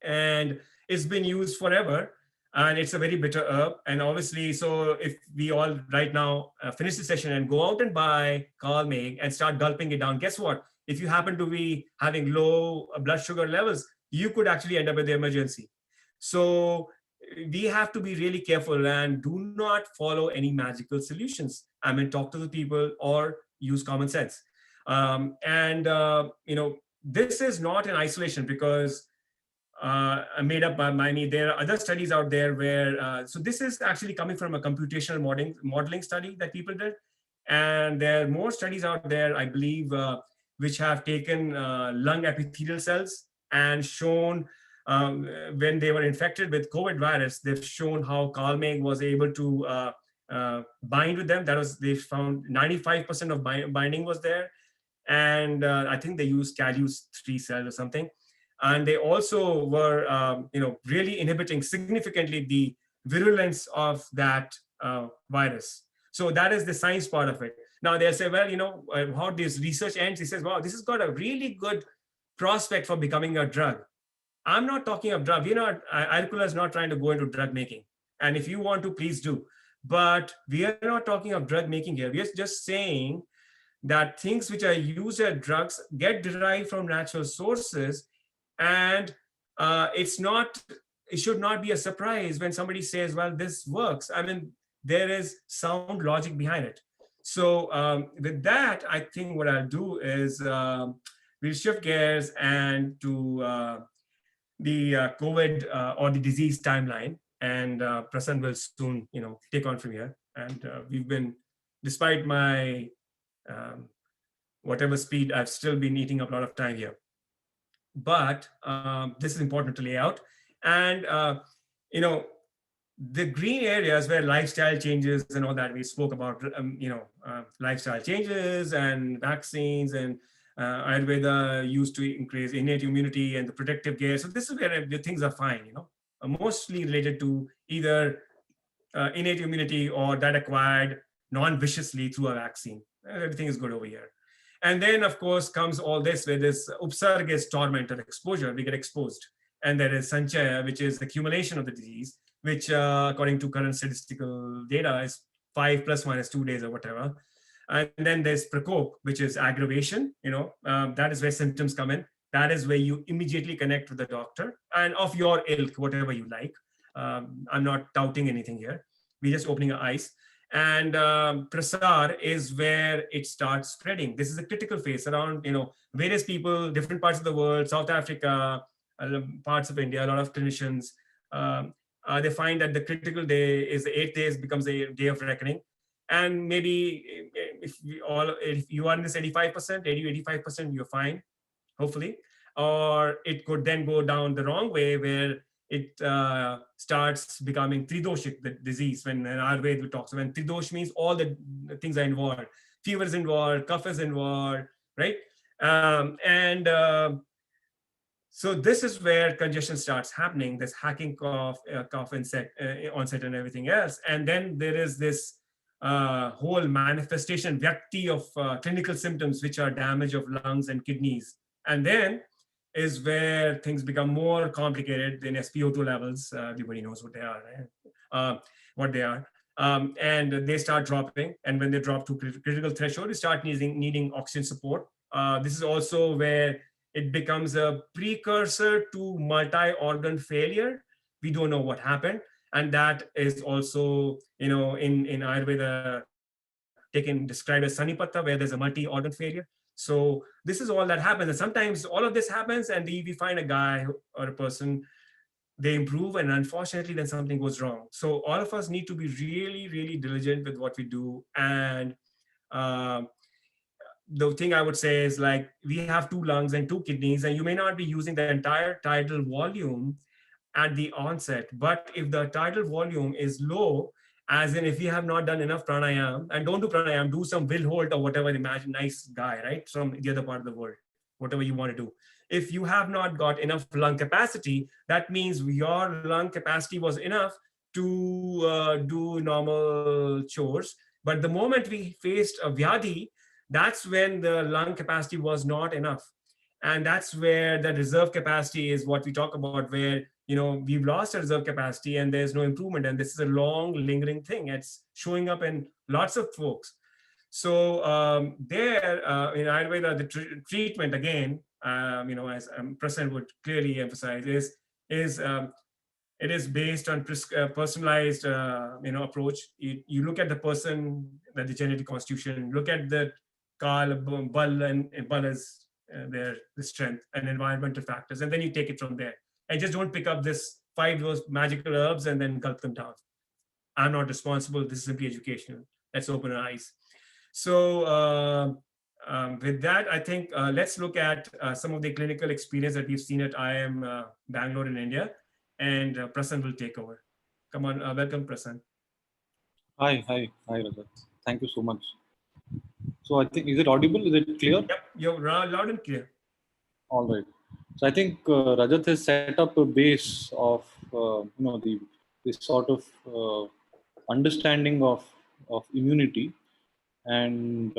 And it's been used forever. And it's a very bitter herb. And obviously, so if we all right now finish the session and go out and buy Carl Meg and start gulping it down, guess what? If you happen to be having low blood sugar levels, you could actually end up with the emergency. So we have to be really careful and do not follow any magical solutions. I mean, talk to the people or use common sense. This is not in isolation, because made up by me. There are other studies out there where, so this is actually coming from a computational modeling study that people did. And there are more studies out there, I believe, which have taken lung epithelial cells and shown when they were infected with COVID virus, they've shown how Carl Meg was able to bind with them. They found 95% of binding was there. And I think they used Calu-3 cell or something. And they also were, really inhibiting significantly the virulence of that virus. So that is the science part of it. Now they'll say, well, how this research ends, he says, wow, this has got a really good prospect for becoming a drug. I'm not talking of drug. Ayurkula is not trying to go into drug making. And if you want to, please do. But we are not talking of drug making here. We are just saying that things which are used as drugs get derived from natural sources, and it should not be a surprise when somebody says, well, this works. I mean, there is sound logic behind it. So with that, I think what I'll do is we'll shift gears and to the COVID or the disease timeline, and Prasanna will soon, take on from here. And we've been, despite my whatever speed, I've still been eating up a lot of time here. But this is important to lay out. And, the green areas where lifestyle changes and all that, we spoke about, lifestyle changes and vaccines, and Ayurveda used to increase innate immunity and the protective gear. So this is where the things are fine, mostly related to either innate immunity or that acquired non-viciously through a vaccine. Everything is good over here. And then, of course, comes all this where this upsarga is torment or exposure. We get exposed. And there is sanchaya, which is the accumulation of the disease, which according to current statistical data is 5 ± 2 days or whatever. And then there's prakop, which is aggravation. That is where symptoms come in. That is where you immediately connect with the doctor and of your ilk, whatever you like. I'm not touting anything here. We're just opening our eyes. And prasar is where it starts spreading. This is a critical phase around, various people, different parts of the world, South Africa, parts of India, a lot of clinicians, they find that the critical day is the 8 days becomes a day of reckoning. And maybe if you are in this 85%, 85%, you're fine, hopefully. Or it could then go down the wrong way where it starts becoming tridoshik, the disease, when in Ayurveda we talk. So when tridosh means all the things are involved. Fever is involved, cough is involved, right? So this is where congestion starts happening, this hacking cough, onset and everything else. And then there is this whole manifestation, vyakti of clinical symptoms, which are damage of lungs and kidneys. And then is where things become more complicated in SpO2 levels. Everybody knows what they are, and they start dropping. And when they drop to critical threshold, you start needing oxygen support. This is also where it becomes a precursor to multi-organ failure. We don't know what happened. And that is also, in Ayurveda, described as Sanipatta, where there's a multi-organ failure. So this is all that happens. And sometimes all of this happens and we find a guy or a person, they improve, and unfortunately then something goes wrong. So all of us need to be really, really diligent with what we do. And the thing I would say is, like, we have 2 lungs and 2 kidneys, and you may not be using the entire tidal volume at the onset. But if the tidal volume is low, as in if you have not done enough pranayam, and don't do pranayam, do some Will Holt or whatever, imagine nice guy, right? From the other part of the world, whatever you want to do. If you have not got enough lung capacity, that means your lung capacity was enough to do normal chores. But the moment we faced a vyadhi, that's when the lung capacity was not enough. And that's where the reserve capacity is what we talk about, where, we've lost our reserve capacity and there's no improvement. And this is a long lingering thing. It's showing up in lots of folks. So in Ayurveda, the treatment, again, as Prasanna would clearly emphasize, is it is based on personalized, approach. You look at the person, the genetic constitution, look at the Kal, Bal, and Bal is the strength and environmental factors, and then you take it from there. And just don't pick up those magical herbs and then gulp them down. I'm not responsible. This is simply educational. Let's open our eyes. So with that, I think let's look at some of the clinical experience that we've seen at IIM Bangalore in India, and Prasanna will take over. Come on, welcome, Prasanna. Hi, Rajat. Thank you so much. So I think, is it audible? Is it clear? Yep, you're loud and clear. All right. So I think Rajat has set up a base of this sort of understanding of immunity, and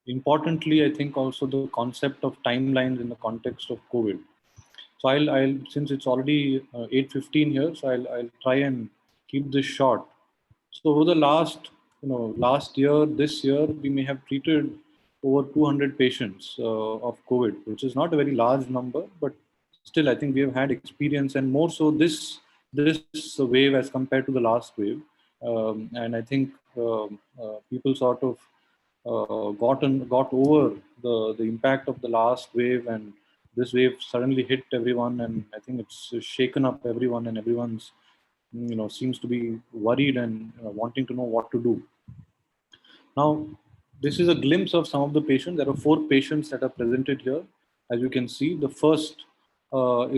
importantly, I think also the concept of timelines in the context of COVID. So I'll since it's already 8:15 here, so I'll try and keep this short. So over the last year, this year, we may have treated over 200 patients of COVID, which is not a very large number, but still, I think we have had experience, and more so this wave as compared to the last wave. And I think people sort of got over the impact of the last wave, and this wave suddenly hit everyone, and I think it's shaken up everyone, and everyone's seems to be worried and wanting to know what to do. Now, this is a glimpse of some of the patients. There are 4 patients that are presented here. As you can see, the first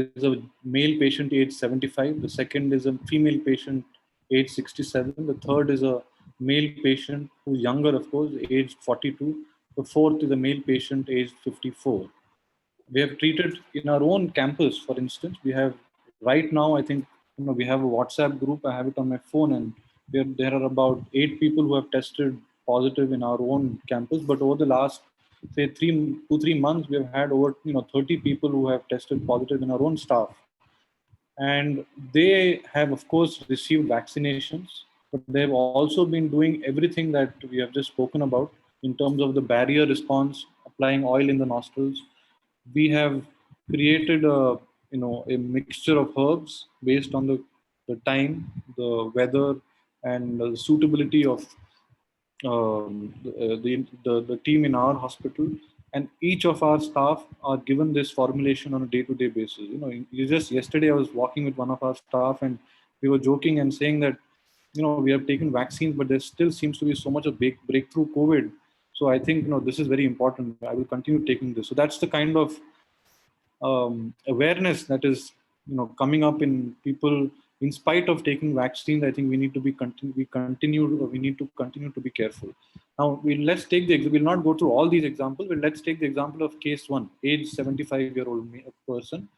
is a male patient age 75. The second is a female patient age 67. The third is a male patient who's younger, of course, age 42. The fourth is a male patient age 54. We have treated in our own campus, for instance. We have right now, I think, we have a WhatsApp group. I have it on my phone, and there are about 8 people who have tested positive in our own campus. But over the last, say, 3 months, we have had over 30 people who have tested positive in our own staff, and they have, of course, received vaccinations, but they've also been doing everything that we have just spoken about in terms of the barrier response, applying oil in the nostrils. We have created a mixture of herbs based on the time, the weather, and the suitability of the team in our hospital. And each of our staff are given this formulation on a day-to-day basis. Just yesterday I was walking with one of our staff, and we were joking and saying that we have taken vaccines, but there still seems to be so much of breakthrough COVID. So I think this is very important. I will continue taking this. So that's the kind of awareness that is coming up in people in spite of taking vaccines. I think we need to continue to be careful. Now let's take we'll not go through all these examples, but let's take the example of case 1, age 75-year-old person.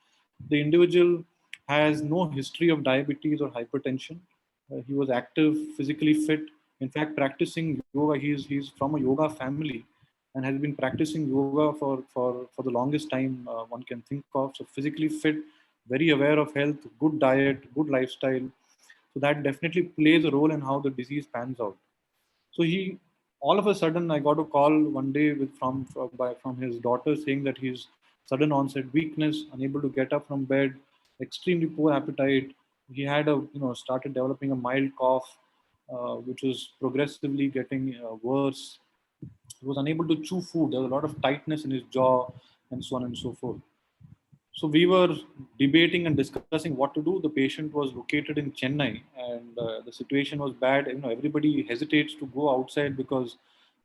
The individual has no history of diabetes or hypertension. He was active, physically fit, in fact practicing yoga. He's from a yoga family and has been practicing yoga for the longest time one can think of. So physically fit, very aware of health, good diet, good lifestyle. So that definitely plays a role in how the disease pans out. So all of a sudden, I got a call one day from his daughter saying that he's sudden onset weakness, unable to get up from bed, extremely poor appetite. He had started developing a mild cough, which was progressively getting worse. He was unable to chew food. There was a lot of tightness in his jaw, and so on and so forth. So we were debating and discussing what to do. The patient was located in Chennai, and the situation was bad. Everybody hesitates to go outside because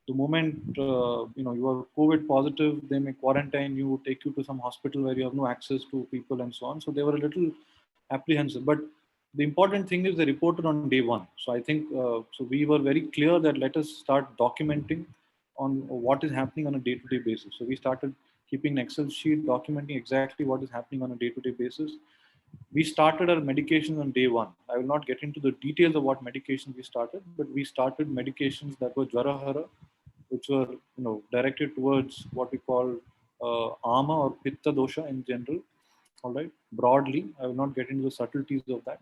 the moment you are COVID positive, they may quarantine you, take you to some hospital where you have no access to people and so on. So they were a little apprehensive. But the important thing is they reported on day 1. So I think so we were very clear that let us start documenting on what is happening on a day-to-day basis. So we started keeping an Excel sheet documenting exactly what is happening on a day-to-day basis. We started our medications on day 1. I will not get into the details of what medications we started, but we started medications that were Jwarahara, which were directed towards what we call ama or pitta dosha in general. All right, broadly, I will not get into the subtleties of that.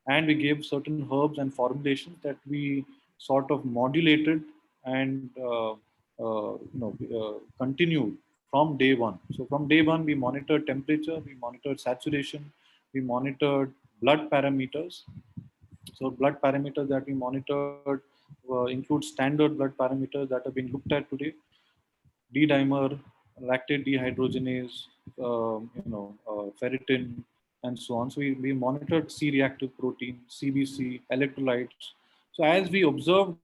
And we gave certain herbs and formulations that we sort of modulated and continued from day 1. So from day 1, we monitored temperature, we monitored saturation, we monitored blood parameters. So blood parameters that we monitored include standard blood parameters that are being looked at today: D-dimer, lactate dehydrogenase, ferritin, and so on. So we monitored C-reactive protein, CBC, electrolytes. So as we observed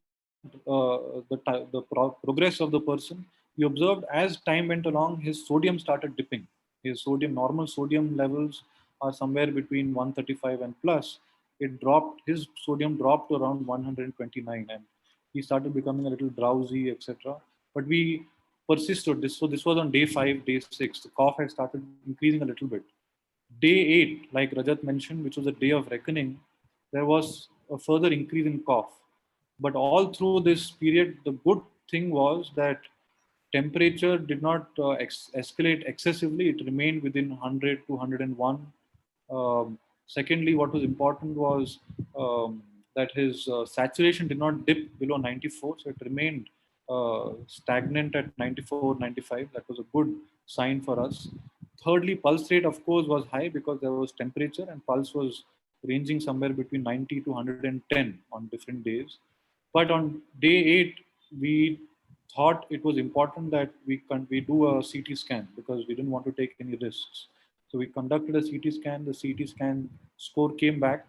the progress of the person, we observed as time went along, his sodium started dipping. His normal sodium levels are somewhere between 135 and plus. His sodium dropped to around 129, and he started becoming a little drowsy, etc. But we persisted this. So this was on day 5, day 6. The cough had started increasing a little bit. Day 8, like Rajat mentioned, which was a day of reckoning, there was a further increase in cough. But all through this period, the good thing was that temperature did not escalate excessively. It remained within 100 to 101. Secondly, what was important was that his saturation did not dip below 94, so it remained stagnant at 94, 95. That was a good sign for us. Thirdly, pulse rate, of course, was high because there was temperature, and pulse was ranging somewhere between 90 to 110 on different days. But on day 8, we thought it was important that we do a CT scan because we didn't want to take any risks. So we conducted a CT scan. The CT scan score came back,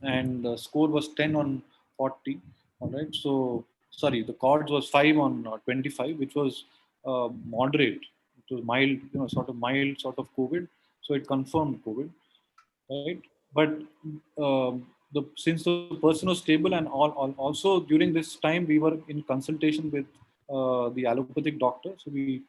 and the score was 10 on 40. All right. So sorry, the CORDS was 5 on 25, which was moderate. It was mild, sort of mild, sort of COVID. So it confirmed COVID, right? But since the person was stable, and also during this time we were in consultation with the allopathic doctor, so we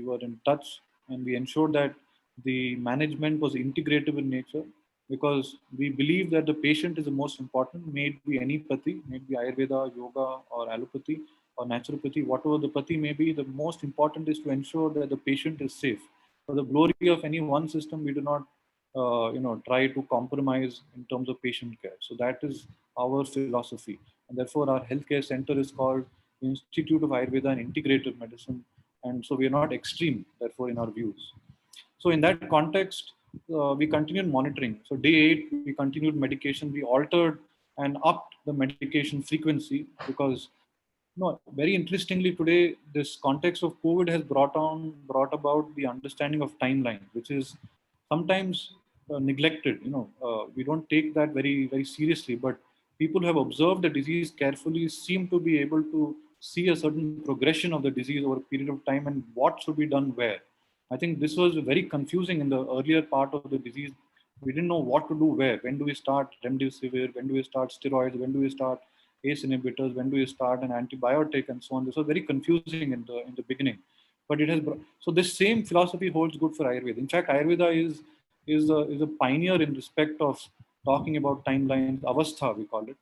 were in touch, and we ensured that the management was integrative in nature, because we believe that the patient is the most important. May it be any pathy, may it be Ayurveda, yoga, or allopathy, or naturopathy, whatever the pathy may be. The most important is to ensure that the patient is safe. For the glory of any one system, we do not try to compromise in terms of patient care. So that is our philosophy, and therefore our healthcare center is called Institute of Ayurveda and Integrative Medicine, and so we are not extreme, therefore, in our views. So in that context, we continued monitoring. So day 8, we continued medication. We altered and upped the medication frequency because, very interestingly today, this context of COVID has brought about the understanding of timeline, which is sometimes neglected. We don't take that very, very seriously, but people who have observed the disease carefully seem to be able to see a certain progression of the disease over a period of time and what should be done where. I think this was very confusing in the earlier part of the disease. We didn't know what to do where. When do we start remdesivir? When do we start steroids? When do we start ACE inhibitors? When do we start an antibiotic, and so on? This was very confusing in the beginning, but it has so this same philosophy holds good for Ayurveda. In fact, Ayurveda is a pioneer in respect of talking about timelines, avastha we call it,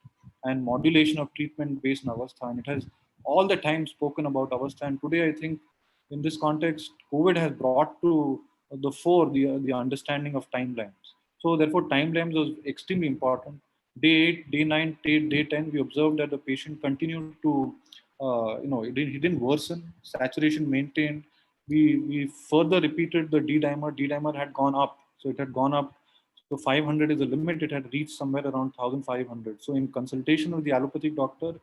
and modulation of treatment based on avastha, and it has all the time spoken about avastha. And today, I think, in this context, COVID has brought to the fore the understanding of timelines. So therefore, timelines was extremely important. Day 8, day 9, day 10, we observed that the patient continued to, he didn't worsen, saturation maintained. We further repeated the D-dimer. D-dimer had gone up. So it had gone up. So 500 is the limit. It had reached somewhere around 1,500. So in consultation with the allopathic doctor,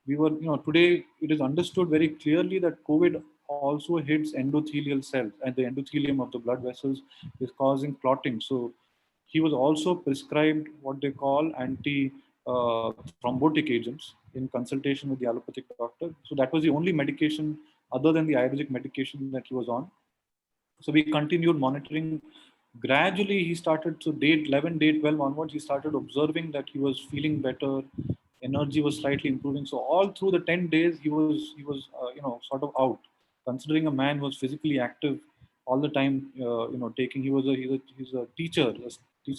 we were, today it is understood very clearly that COVID also hits endothelial cells, and the endothelium of the blood vessels is causing clotting. So he was also prescribed what they call anti-thrombotic agents in consultation with the allopathic doctor. So that was the only medication other than the Ayurvedic medication that he was on. So we continued monitoring. Gradually, he started, so day 11, day 12 onwards, he started observing that he was feeling better. Energy was slightly improving. So all through the 10 days, he was sort of out. Considering a man who was physically active all the time, he's a teacher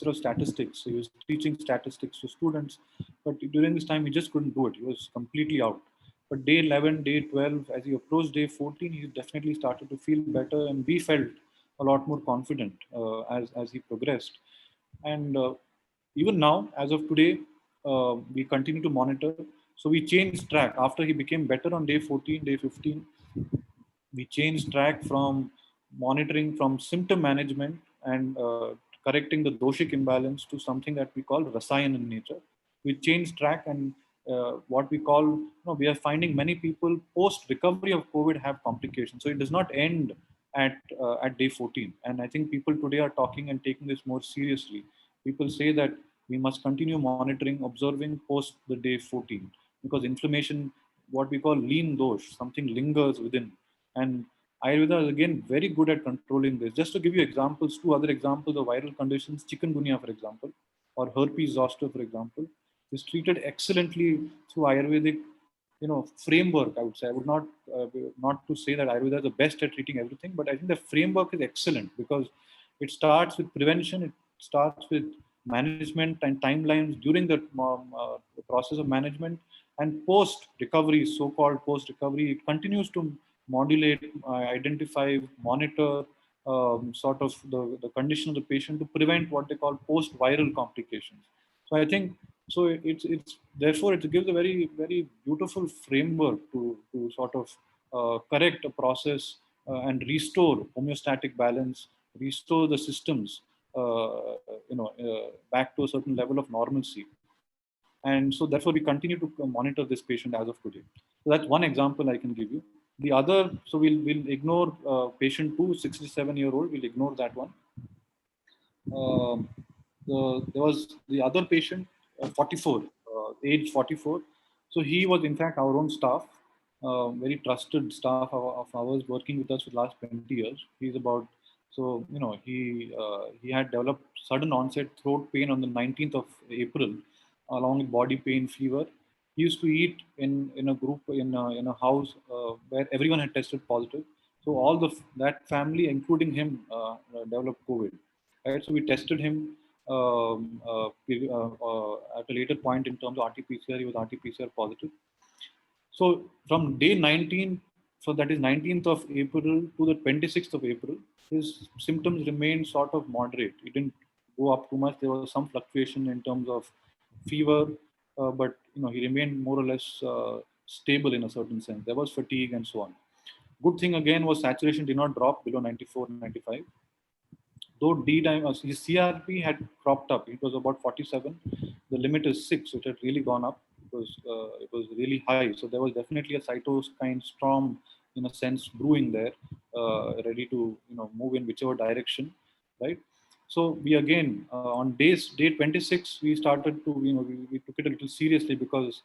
of statistics. So he was teaching statistics to students, but during this time he just couldn't do it. He was completely out. But day 11, day 12, as he approached day 14, he definitely started to feel better, and we felt a lot more confident as he progressed. And even now, as of today, we continue to monitor. So we changed track after he became better on day 14, day 15. We changed track from monitoring from symptom management and correcting the doshic imbalance to something that we call rasayan in nature. We changed track, and what we call, we are finding many people post recovery of COVID have complications. So it does not end at day 14. And I think people today are talking and taking this more seriously. People say that we must continue monitoring, observing post the day 14, because inflammation, what we call lean dosh, something lingers within. And Ayurveda is again very good at controlling this. Just to give you examples, 2 other examples of viral conditions, chikungunya, for example, or herpes zoster, for example, is treated excellently through Ayurvedic, framework. I would say, I would not to say that Ayurveda is the best at treating everything, but I think the framework is excellent because it starts with prevention, it starts with management and timelines during the process of management, and post recovery, so-called post recovery, it continues to modulate, identify, monitor sort of the condition of the patient to prevent what they call post-viral complications. So I think so. It's therefore it gives a very beautiful framework to sort of correct a process and restore homeostatic balance, restore the systems, back to a certain level of normalcy. And so therefore we continue to monitor this patient as of today. So that's one example I can give you. The other, so we'll ignore patient 2, 67-year-old, we'll ignore that one. There was the other patient, 44, age 44. So he was in fact our own staff, very trusted staff of ours working with us for the last 20 years. He's about, so, he had developed sudden onset throat pain on the 19th of April, along with body pain, fever. He used to eat in a group in a house where everyone had tested positive. So all that family, including him, developed COVID. Right, so we tested him at a later point in terms of RT-PCR. He was RT-PCR positive. So from day 19, so that is 19th of April to the 26th of April, his symptoms remained sort of moderate. It didn't go up too much. There was some fluctuation in terms of fever, but he remained more or less stable in a certain sense. There was fatigue and so on. Good thing again was saturation did not drop below 94, 95. Though his CRP had cropped up. It was about 47. The limit is 6, so it had really gone up. It was really high. So there was definitely a cytokine storm, in a sense, brewing there, ready to move in whichever direction, right? So we again on day 26 we started to we took it a little seriously because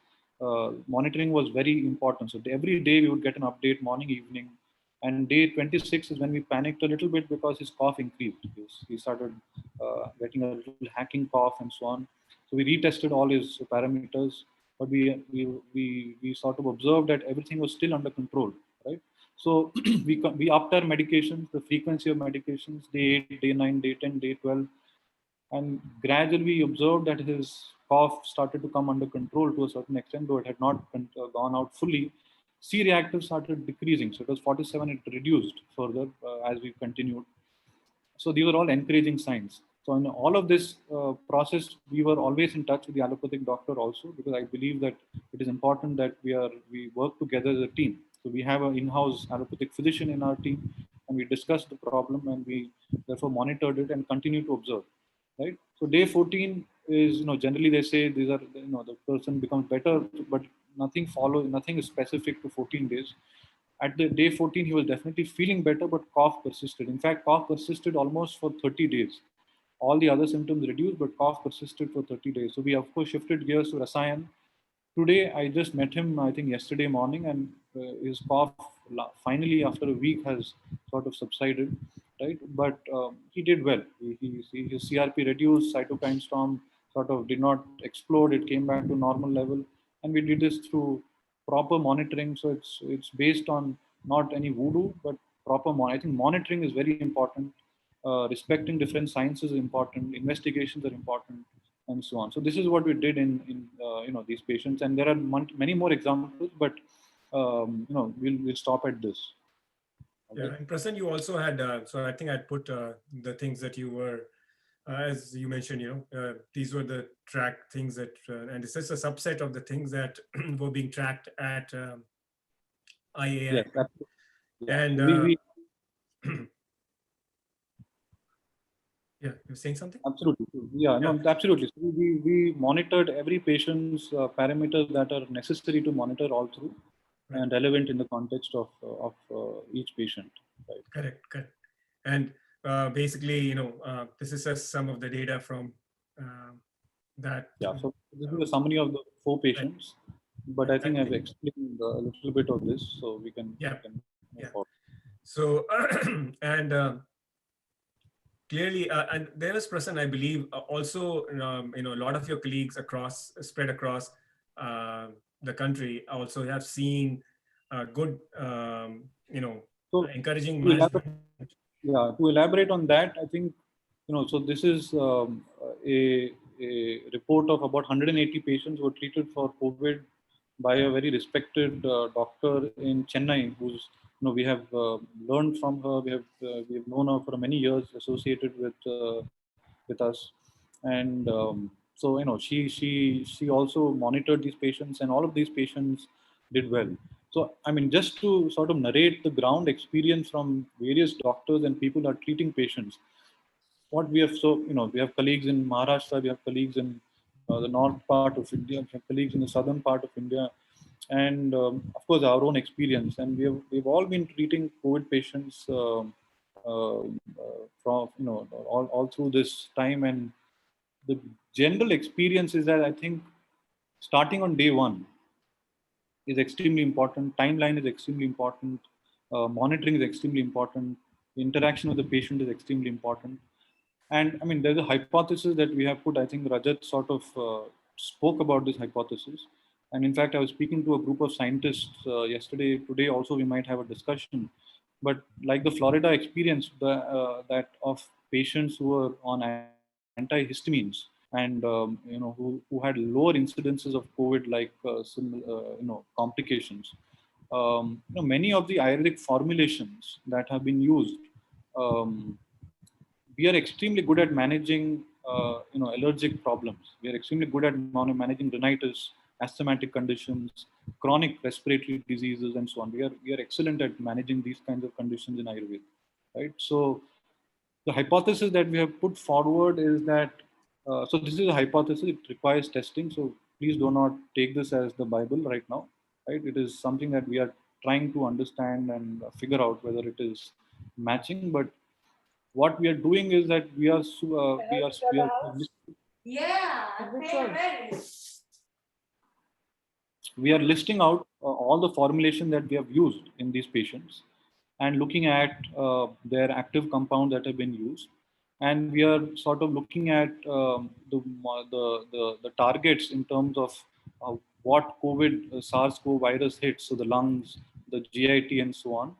monitoring was very important. So every day we would get an update, morning, evening. And day 26 is when we panicked a little bit because his cough increased. He started getting a little hacking cough and so on. So we retested all his parameters, but we sort of observed that everything was still under control, right? So we upped our medications, the frequency of medications, day 8, day 9, day 10, day 12, and gradually we observed that his cough started to come under control to a certain extent, though it had not gone out fully. C-reactive started decreasing. So it was 47, it reduced further as we continued. So these were all encouraging signs. So in all of this process, we were always in touch with the allopathic doctor also, because I believe that it is important that we work together as a team. So we have an in-house allopathic physician in our team, and we discussed the problem, and we therefore monitored it and continue to observe, right? So day 14 is, generally they say these are, the person becomes better, but nothing is specific to 14 days. At the day 14, he was definitely feeling better, but cough persisted. In fact, cough persisted almost for 30 days. All the other symptoms reduced, but cough persisted for 30 days. So we, of course, shifted gears to Rasayan. Today, I just met him, I think, yesterday morning, and his cough finally, after a week, has sort of subsided, right? But he did well. His CRP reduced, cytokine storm sort of did not explode. It came back to normal level. And we did this through proper monitoring. So it's based on not any voodoo, but proper I think monitoring is very important. Respecting different sciences is important. Investigations are important, and so on. So this is what we did in these patients, and there are many more examples, but we'll stop at this. Okay. Yeah, and Prasanna, you also had, so I think I'd put the things that you were, as you mentioned, these were the tracked things that, and this is a subset of the things that were being tracked at IAI. Yes, absolutely. Yeah. And yeah, you're saying something? Absolutely. Yeah, no, absolutely. So we monitored every patient's parameters that are necessary to monitor all through, right, and relevant in the context of each patient. Right. Correct. And basically, this is just some of the data from that. Yeah, so this is a summary of the 4 patients, but I think I've explained a little bit of this, so we can. Yeah. Move forward. So, and clearly, and there is, Prasanna, I believe, also, a lot of your colleagues spread across the country also have seen good, so encouraging. To elaborate on that, I think, so this is a report of about 180 patients who were treated for COVID by a very respected doctor in Chennai, who's we have learned from her. We have known her for many years, associated with us, and so she also monitored these patients, and all of these patients did well. So I mean, just to sort of narrate the ground experience from various doctors and people who are treating patients, what we have, so we have colleagues in Maharashtra, we have colleagues in the north part of India, we have colleagues in the southern part of India, and of course our own experience, and we've all been treating COVID patients from all through this time, and the general experience is that I think starting on day one is extremely important. Timeline is extremely important. Monitoring is extremely important. Interaction with the patient is extremely important. And I mean, there's a hypothesis that we have put. I think Rajat sort of spoke about this hypothesis. And in fact, I was speaking to a group of scientists yesterday. Today also we might have a discussion. But like the Florida experience, that of patients who were on antihistamines, and who had lower incidences of COVID, like complications. Many of the Ayurvedic formulations that have been used, we are extremely good at managing allergic problems. We are extremely good at managing rhinitis, asthmatic conditions, chronic respiratory diseases, and so on. We are excellent at managing these kinds of conditions in Ayurveda, right? So the hypothesis that we have put forward is that, so this is a hypothesis, it requires testing. So please do not take this as the Bible right now, right? It is something that we are trying to understand and figure out whether it is matching. But what we are doing is that we are listing out all the formulation that we have used in these patients, and looking at their active compounds that have been used, and we are sort of looking at the targets in terms of what COVID SARS-CoV virus hits, so the lungs, the GIT, and so on.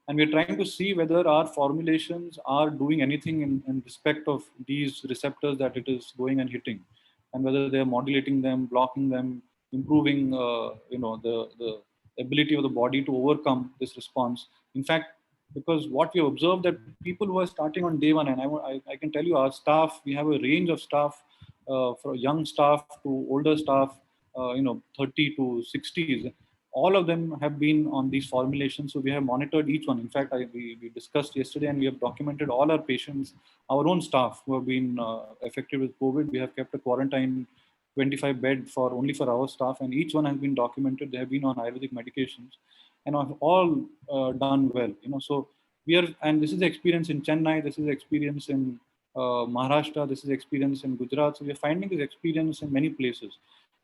And we're trying to see whether our formulations are doing anything in respect of these receptors that it is going and hitting, and whether they're modulating them, blocking them, improving the ability of the body to overcome this response. In fact, because what we observed, that people who are starting on day one, and I can tell you, our staff, we have a range of staff, from young staff to older staff, 30 to 60s. All of them have been on these formulations. So we have monitored each one. In fact, we discussed yesterday, and we have documented all our patients, our own staff who have been affected with COVID. We have kept a quarantine 25 bed only for our staff, and each one has been documented. They have been on Ayurvedic medications, and have all done well. So we are, and this is the experience in Chennai. This is the experience in Maharashtra. This is the experience in Gujarat. So we are finding this experience in many places.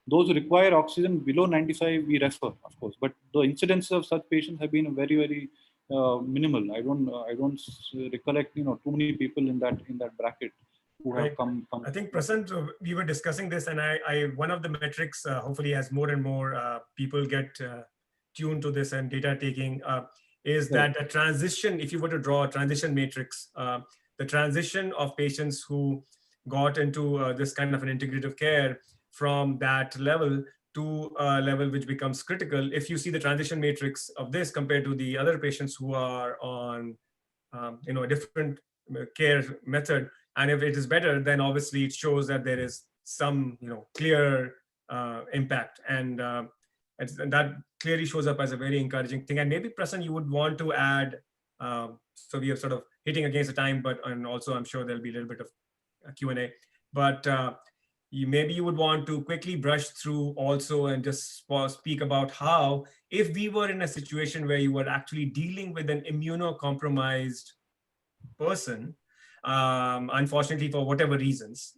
Those who require oxygen below 95, we refer, of course, but the incidences of such patients have been very, very minimal. I don't recollect, too many people in that bracket who have come. I think, Prasant, we were discussing this, and I one of the metrics, hopefully as more and more people get tuned to this and data taking, is that the transition, if you were to draw a transition matrix, the transition of patients who got into this kind of an integrative care from that level to a level which becomes critical. If you see the transition matrix of this compared to the other patients who are on a different care method, and if it is better, then obviously it shows that there is some clear impact, and that clearly shows up as a very encouraging thing. And maybe, Prasanna, you would want to add, so we are sort of hitting against the time, and also I'm sure there'll be a little bit of Q&A, but maybe you would want to quickly brush through also and just speak about how, if we were in a situation where you were actually dealing with an immunocompromised person, unfortunately for whatever reasons,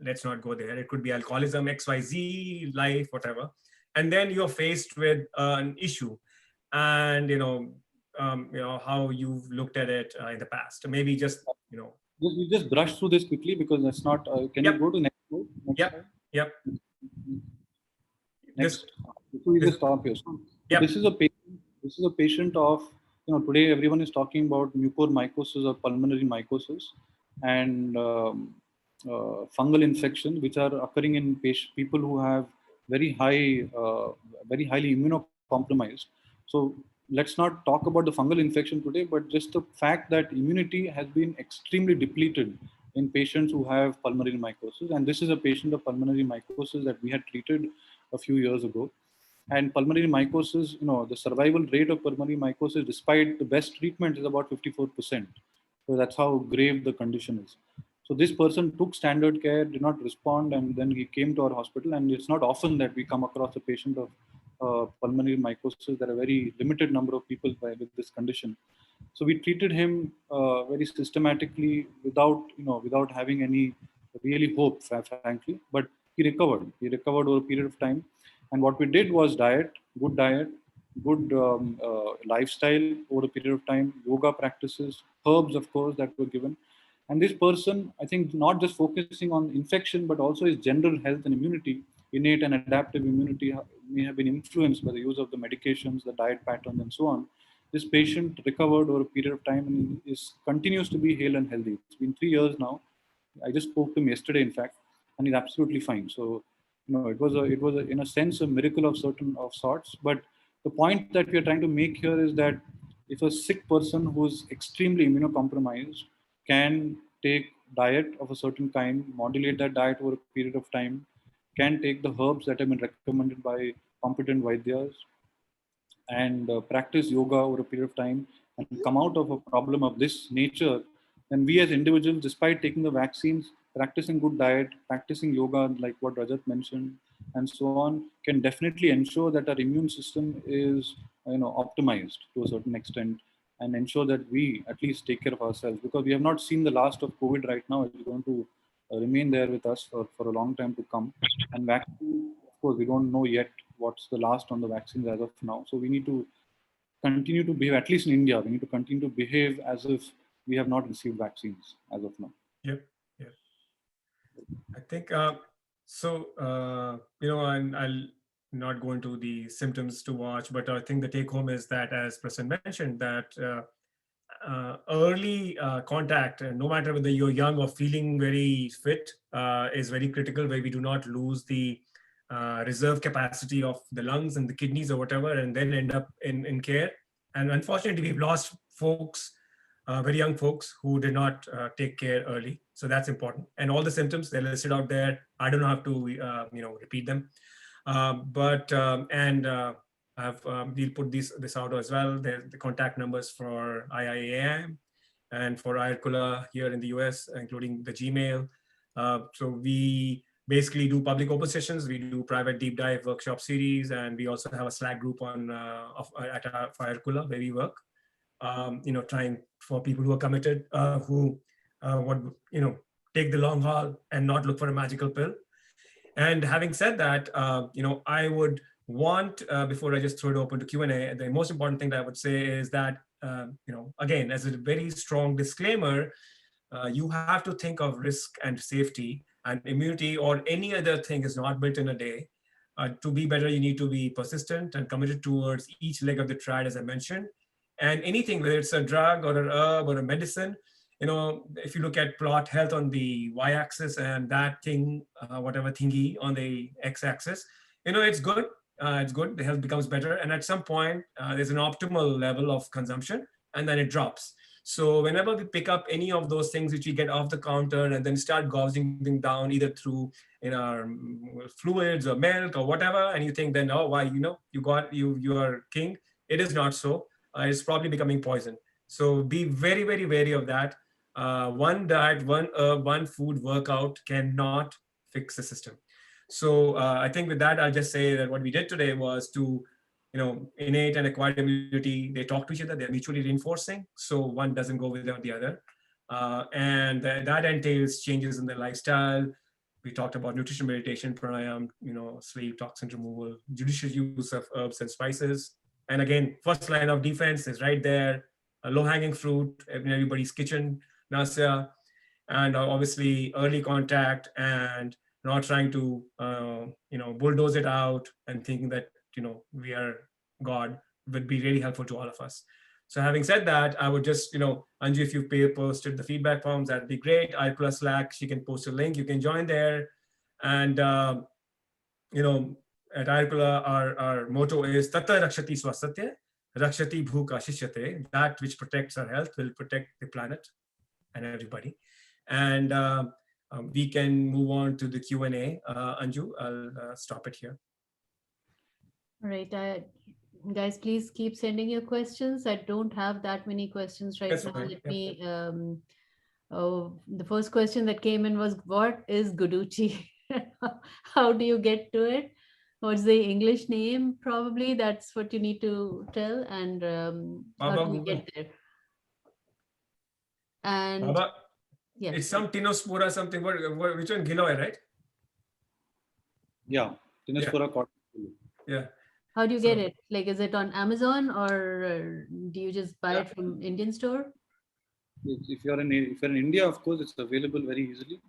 let's not go there. It could be alcoholism, XYZ, life, whatever. And then you're faced with an issue, and how you've looked at it in the past. Maybe just We just brush through this quickly because that's not. Can you go to next slide? Yep. Yep. Next. We just stop here. So this is a patient. This is a patient of, today everyone is talking about mucormycosis or pulmonary mycosis, and fungal infections, which are occurring in people who have very highly immunocompromised. So let's not talk about the fungal infection today, but just the fact that immunity has been extremely depleted in patients who have pulmonary mycosis. And this is a patient of pulmonary mycosis that we had treated a few years ago. And pulmonary mycosis, the survival rate of pulmonary mycosis, despite the best treatment, is about 54%. So that's how grave the condition is. So this person took standard care, did not respond, and then he came to our hospital. And it's not often that we come across a patient of pulmonary mycosis. There are very limited number of people with this condition. So we treated him very systematically without having any really hope, frankly. But he recovered. He recovered over a period of time. And what we did was diet, good lifestyle over a period of time, yoga practices, herbs, of course, that were given. And this person, I think, not just focusing on infection, but also his general health and immunity, innate and adaptive immunity may have been influenced by the use of the medications, the diet patterns, and so on. This patient recovered over a period of time and continues to be hale and healthy. It's been 3 years now. I just spoke to him yesterday, in fact, and he's absolutely fine. So, it was in a sense a miracle of sorts. But the point that we are trying to make here is that if a sick person who's extremely immunocompromised can take diet of a certain kind, modulate that diet over a period of time, can take the herbs that have been recommended by competent Vaidyas, and practice yoga over a period of time and come out of a problem of this nature, then we as individuals, despite taking the vaccines, practicing good diet, practicing yoga, like what Rajat mentioned, and so on, can definitely ensure that our immune system is optimized to a certain extent, and ensure that we at least take care of ourselves, because we have not seen the last of COVID right now. It's going to remain there with us for a long time to come. And vaccine, of course, we don't know yet what's the last on the vaccines as of now. So we need to continue to behave, at least in India, we need to continue to behave as if we have not received vaccines as of now. Yep. I think, and I'll not go into the symptoms to watch, but I think the take home is that, as Prasanna mentioned, that early contact, no matter whether you're young or feeling very fit, is very critical, where we do not lose the reserve capacity of the lungs and the kidneys or whatever, and then end up in care. And unfortunately, we've lost folks, very young folks, who did not take care early. So that's important. And all the symptoms, they're listed out there. I don't have to repeat them. We'll put this out as well. The contact numbers for IIAM and for IRCULA here in the US, including the Gmail. So we basically do public open sessions. We do private deep dive workshop series, and we also have a Slack group at IRCULA where we work. Trying for people who are committed, who take the long haul and not look for a magical pill. And having said that, I would want, before I just throw it open to Q&A, the most important thing that I would say is that, again, as a very strong disclaimer, you have to think of risk and safety, and immunity or any other thing is not built in a day. To be better, you need to be persistent and committed towards each leg of the triad, as I mentioned. And anything, whether it's a drug or a herb or a medicine, if you look at plot health on the y-axis and that thing, whatever thingy on the x-axis, it's good. It's good. The health becomes better. And at some point, there's an optimal level of consumption, and then it drops. So whenever we pick up any of those things which we get off the counter and then start gouging them down, either through our fluids or milk or whatever, and you think then, oh, why, you are king. It is not so. It's probably becoming poison. So be very, very wary of that. One diet, one herb, one food workout cannot fix the system. So I think with that, I'll just say that what we did today was to, innate and acquired immunity, they talk to each other, they're mutually reinforcing. So one doesn't go without the other. And that entails changes in the lifestyle. We talked about nutrition, meditation, pranayam, sleep, toxin removal, judicious use of herbs and spices. And again, first line of defense is right there, a low-hanging fruit in everybody's kitchen, Nasya, and obviously early contact, and not trying to, bulldoze it out and thinking that, we are God, would be really helpful to all of us. So having said that, I would just, Anju, if you posted the feedback forms, that'd be great. IRCULA Slack, she can post a link, you can join there. And, at IRCULA, our motto is Tata Rakshati Swasthya. Rakshati bhuka shishyate, that which protects our health will protect the planet and everybody. And we can move on to the Q&A. Anju, I'll stop it here. All right, guys, please keep sending your questions. I don't have that many questions right That's now. fine. Let Yep. me. The first question that came in was, "What is Guduchi? How do you get to it? What's the English name? Probably that's what you need to tell. And how Baba do you Google. get there?" And Baba, yeah, it's some Tinospora something. Which one? Giloy, right? Yeah, Tinospora cotton. Yeah. how do you So- get it? Like, is it on Amazon or do you just buy it from Indian store? If you're in India, of course, it's available very easily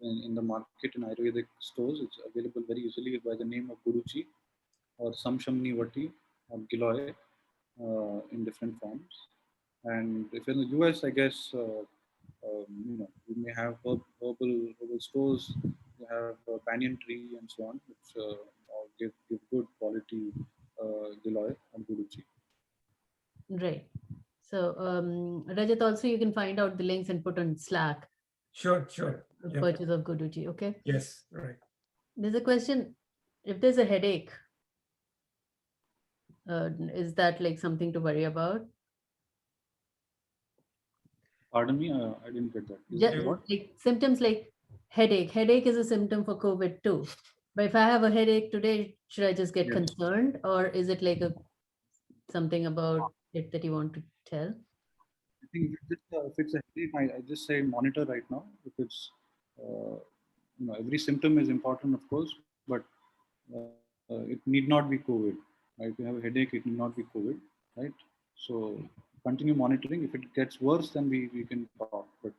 in the market in Ayurvedic stores. It's available very easily by the name of Guruchi or Samshamni Vati or Giloy in different forms. And if you're in the US, I guess you may have herbal stores. You have banyan tree and so on, which all give good quality Giloy and Guruchi. Right. So Rajat, also you can find out the links and put on Slack Sure. the Yep. purchase of Guduchi. Okay. Yes, right. There's a question. If there's a headache, is that like something to worry about? Pardon me, I didn't get that. Is Just it what? like symptoms like headache. Headache is a symptom for COVID too. But if I have a headache today, should I just get Yes. concerned, or is it like something about it that you want to tell? I think if it's a headache, I just say monitor right now. If it's every symptom is important, of course, but it need not be COVID. Right? If you have a headache, it need not be COVID, right? So continue monitoring. If it gets worse, then we can talk. But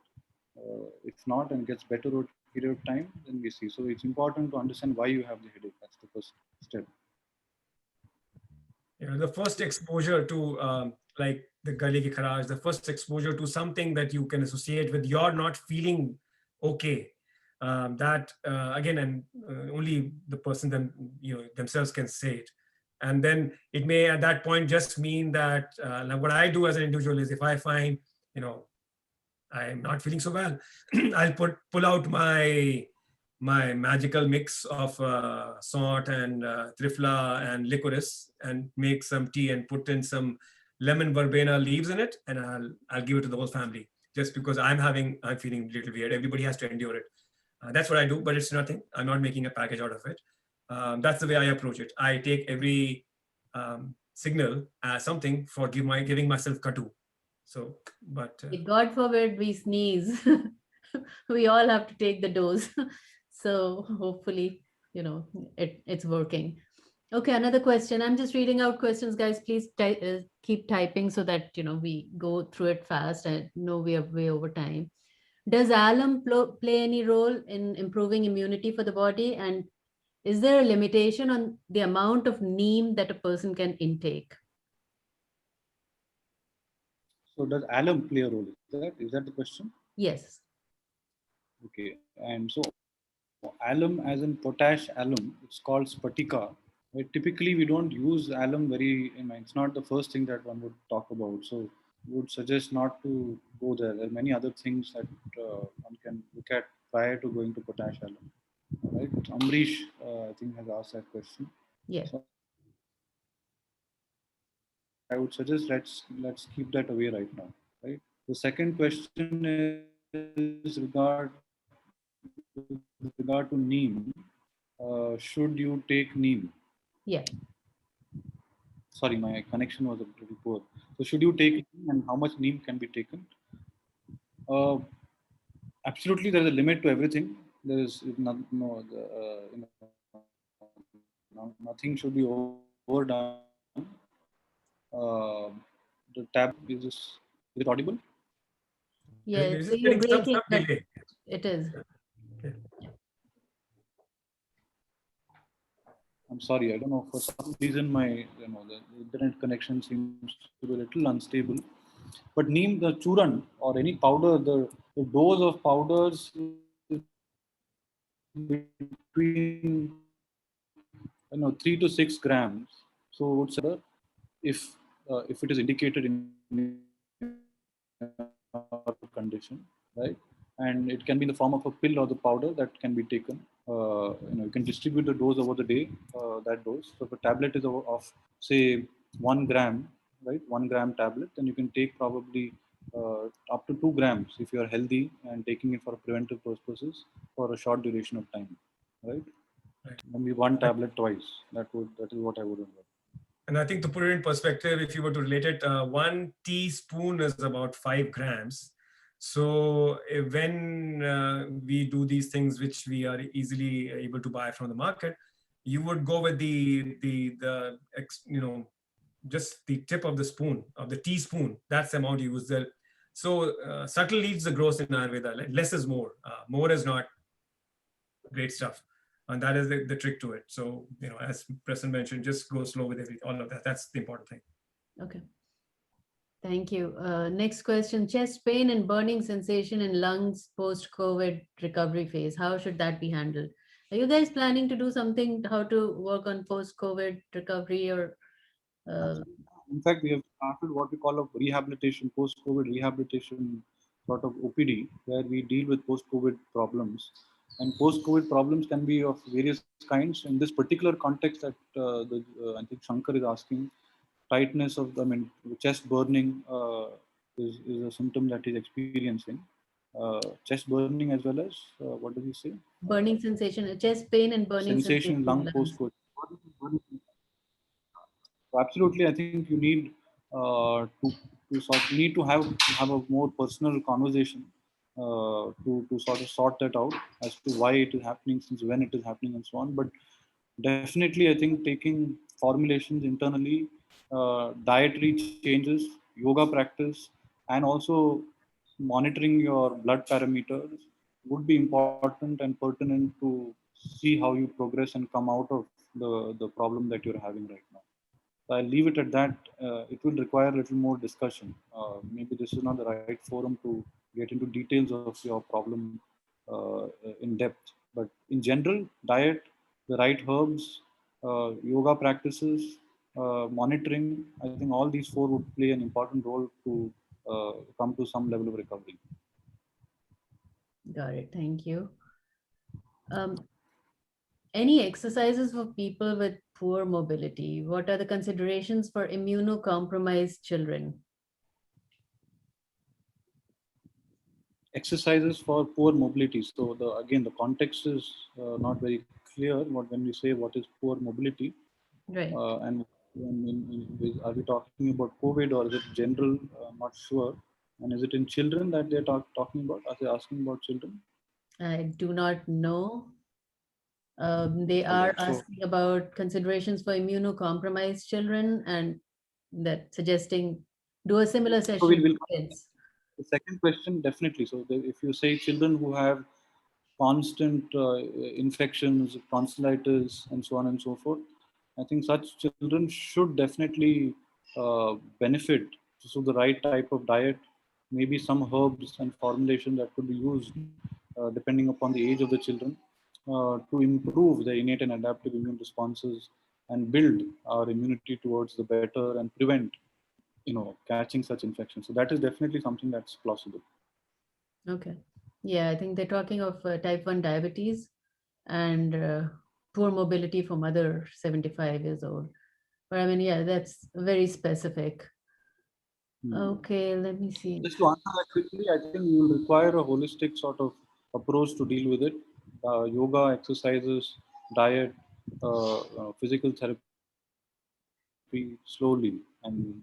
if not and gets better over a period of time, then we see. So it's important to understand why you have the headache. That's the first step. The first exposure to like the gully ki kharaj, the first exposure to something that you can associate with you're not feeling okay. That again, and only the person themselves can say it. And then it may at that point just mean that like what I do as an individual is if I find I'm not feeling so well, I'll pull out my magical mix of salt and trifla and licorice and make some tea and put in some lemon verbena leaves in it, and I'll give it to the whole family just because I'm feeling a little weird. Everybody has to endure it. That's what I do, but it's nothing. I'm not making a package out of it. That's the way I approach it. I take every signal as something for giving myself katu. So, but God forbid we sneeze. We all have to take the dose. So hopefully, it's working. Okay, another question. I'm just reading out questions, guys. Please keep typing so that we go through it fast. I know we are way over time. Does alum play any role in improving immunity for the body? And is there a limitation on the amount of neem that a person can intake? So does alum play a role? Is that the question? Yes. Okay, and so alum, as in potash alum, it's called spatika. Right? Typically, we don't use alum it's not the first thing that one would talk about. So, would suggest not to go there. There are many other things that one can look at prior to going to potash alum. Right? Amrish, I think, has asked that question. Yes. So I would suggest let's keep that away right now. Right. The second question is regard to neem. Should you take neem? Yeah. Sorry, my connection was a little poor. So should you take neem and how much neem can be taken? Absolutely, there's a limit to everything. There is nothing should be overdone. The tab is it audible? Yeah. is So it you're getting some breaking, but delay? it is. Okay. I'm sorry, I don't know, for some reason my the internet connection seems to be a little unstable. But neem, the churan or any powder, the dose of powders is between 3 to 6 grams. So if it is indicated in condition, right? And it can be in the form of a pill or the powder that can be taken. You can distribute the dose over the day, that dose. So if a tablet is of say 1 gram, right? 1 gram tablet, then you can take probably up to 2 grams if you are healthy and taking it for preventive purposes for a short duration of time, right? Right. Maybe one tablet twice. That is what I would remember. And I think to put it in perspective, if you were to relate it, 1 teaspoon is about 5 grams. So when we do these things, which we are easily able to buy from the market, you would go with just the tip of the spoon, of the teaspoon. That's the amount you use there. So subtle leads the gross in Ayurveda. Like less is more. More is not great stuff. And that is the trick to it. So, as Preston mentioned, just go slow with all of that. That's the important thing. Okay. Thank you. Next question, chest pain and burning sensation in lungs post-COVID recovery phase. How should that be handled? Are you guys planning to do something, how to work on post-COVID recovery or? In fact, we have started what we call a rehabilitation, post-COVID rehabilitation sort of OPD, where we deal with post-COVID problems. And post-COVID problems can be of various kinds. In this particular context that I think Shankar is asking, tightness of chest burning is a symptom that he's experiencing. Chest burning as well as, what does he say? Burning sensation, chest pain and burning sensation in lung in lungs. post-COVID. Absolutely, I think you need to have a more personal conversation to sort of sort that out as to why it is happening, since when it is happening, and so on. But definitely, I think taking formulations internally, dietary changes, yoga practice, and also monitoring your blood parameters would be important and pertinent to see how you progress and come out of the problem that you're having right now. So I'll leave it at that. It will require a little more discussion. Maybe this is not the right forum to get into details of your problem in depth. But in general, diet, the right herbs, yoga practices, monitoring, I think all these four would play an important role to come to some level of recovery. Got it. Thank you. Any exercises for people with poor mobility? What are the considerations for immunocompromised children? Exercises for poor mobility. So again, the context is not very clear when we say what is poor mobility. Right. And are we talking about COVID or is it general? I'm not sure. And is it in children that they're talking about? Are they asking about children? I do not know. They are asking about considerations for immunocompromised children and that suggesting do a similar session so we'll with kids. The second question, definitely. So if you say children who have constant infections, tonsillitis, and so on and so forth, I think such children should definitely benefit. So the right type of diet, maybe some herbs and formulation that could be used depending upon the age of the children to improve the innate and adaptive immune responses and build our immunity towards the better and prevent catching such infections. So that is definitely something that's plausible. Okay. Yeah, I think they're talking of type 1 diabetes and poor mobility from other 75 years old. But I mean, yeah, that's very specific. Okay, let me see. Just to answer that quickly, I think you will require a holistic sort of approach to deal with it. Yoga, exercises, diet, physical therapy, slowly, and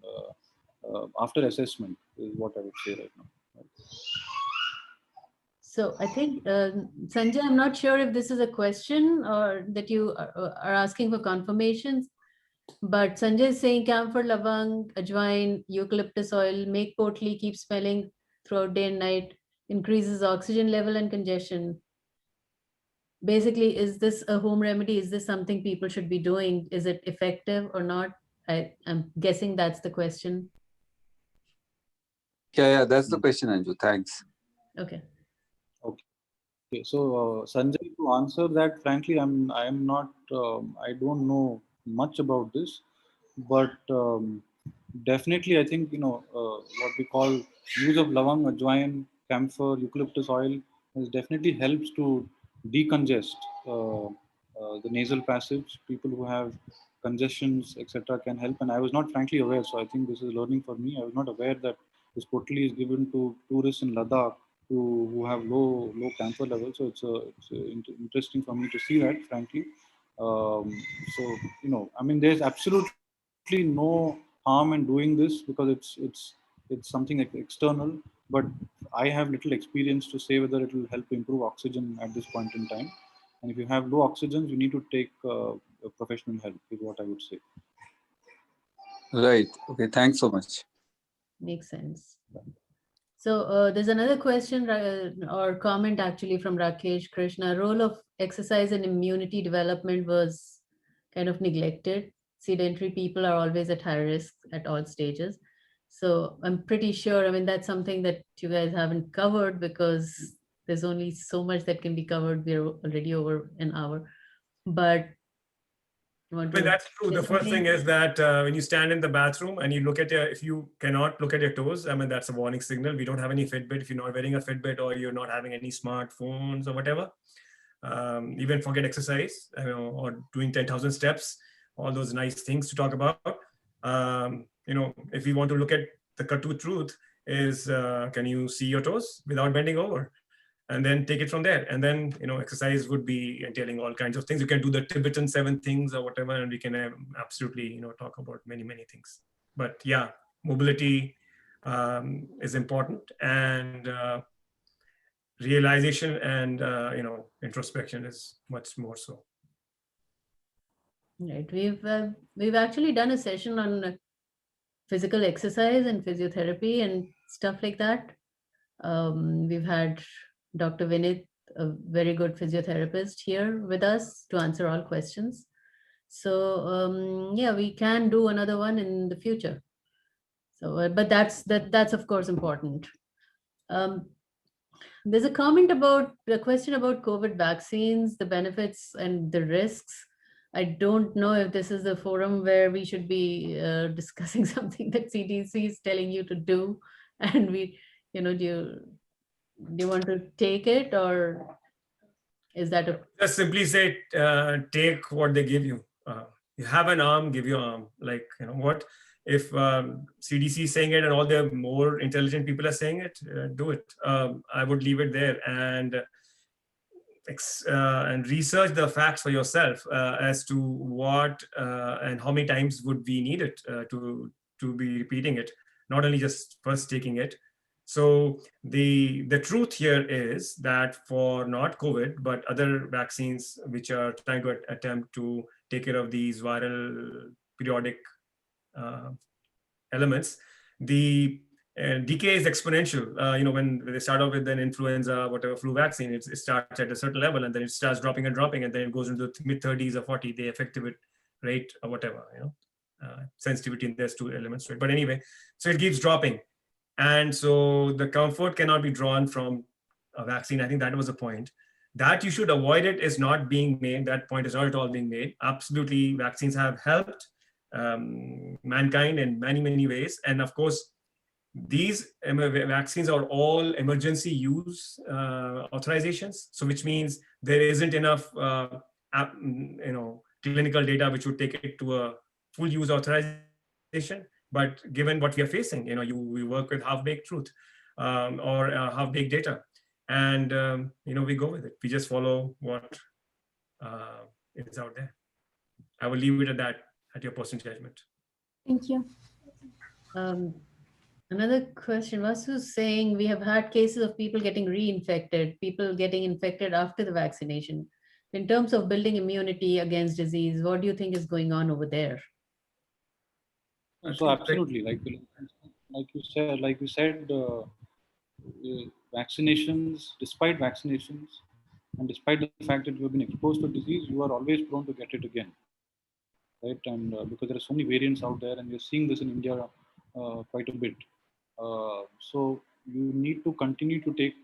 after assessment is what I would say right now. So I think, Sanjay, I'm not sure if this is a question or that you are asking for confirmations, but Sanjay is saying camphor, lavang, ajwain, eucalyptus oil, make potli, keep smelling throughout day and night, increases oxygen level and congestion. Basically, is this a home remedy? Is this something people should be doing? Is it effective or not? I'm guessing that's the question. Yeah, that's the question, Anju. Thanks. Okay. Okay, so Sanjay, to answer that, frankly, I'm not. I don't know much about this, but definitely, I think, what we call use of lavang, ajwain, camphor, eucalyptus oil definitely helps to decongest the nasal passage. People who have congestions, etc., can help. And I was not frankly aware, so I think this is learning for me. I was not aware that this potli is given to tourists in Ladakh who have low camphor levels. So it's interesting for me to see that, frankly. So I mean, there's absolutely no harm in doing this because it's something like external. But I have little experience to say whether it will help improve oxygen at this point in time. And if you have low oxygen, you need to take professional help. Is what I would say. Right. Okay. Thanks so much. Makes sense. So there's another question or comment actually from Rakesh Krishna. Role of exercise in immunity development was kind of neglected. Sedentary people are always at high risk at all stages. So I'm pretty sure, I mean, that's something that you guys haven't covered because there's only so much that can be covered. We're already over an hour. But you want I mean, to that's true. The first thing is that when you stand in the bathroom and you look at if you cannot look at your toes, I mean, that's a warning signal. We don't have any Fitbit. If you're not wearing a Fitbit or you're not having any smartphones or whatever, even forget exercise, or doing 10,000 steps, all those nice things to talk about. If we want to look at the cut-to truth is, can you see your toes without bending over? And then take it from there. And then, exercise would be entailing all kinds of things. You can do the Tibetan 7 things or whatever, and we can absolutely, talk about many, many things. But yeah, mobility is important, and realization and, introspection is much more so. Right. We've actually done a session on physical exercise and physiotherapy and stuff like that. We've had Dr. Vinith, a very good physiotherapist, here with us to answer all questions. So yeah, we can do another one in the future. So, but that's of course important. There's a comment about the question about COVID vaccines, the benefits and the risks. I don't know if this is the forum where we should be discussing something that CDC is telling you to do, and do you want to take it, or is that a Just simply say, take what they give you. You have an arm, give your arm. Like, what? If CDC is saying it and all the more intelligent people are saying it, do it. I would leave it there and research the facts for yourself as to what and how many times would we need it to be repeating it, not only just first taking it. So the truth here is that for not COVID, but other vaccines which are trying to attempt to take care of these viral periodic elements, the decay is exponential. When they start off with an influenza, whatever flu vaccine, it starts at a certain level and then it starts dropping and dropping, and then it goes into the mid 30s or 40, the effective rate or whatever, sensitivity, and there's 2 elements to it. But anyway, so it keeps dropping. And so the comfort cannot be drawn from a vaccine. I think that was the point. That you should avoid it is not being made. That point is not at all being made. Absolutely, vaccines have helped mankind in many, many ways. And of course, these vaccines are all emergency use authorizations. So which means there isn't enough clinical data which would take it to a full use authorization. But given what we are facing, we work with half-baked truth or half-baked data, and we go with it. We just follow what is out there. I will leave it at that, at your personal judgment. Thank you. Another question, Vasu's saying we have had cases of people getting reinfected, people getting infected after the vaccination. In terms of building immunity against disease, what do you think is going on over there? So absolutely, like you said, vaccinations, despite vaccinations, and despite the fact that you have been exposed to disease, you are always prone to get it again, right? And because there are so many variants out there, and we're seeing this in India quite a bit. So you need to continue to take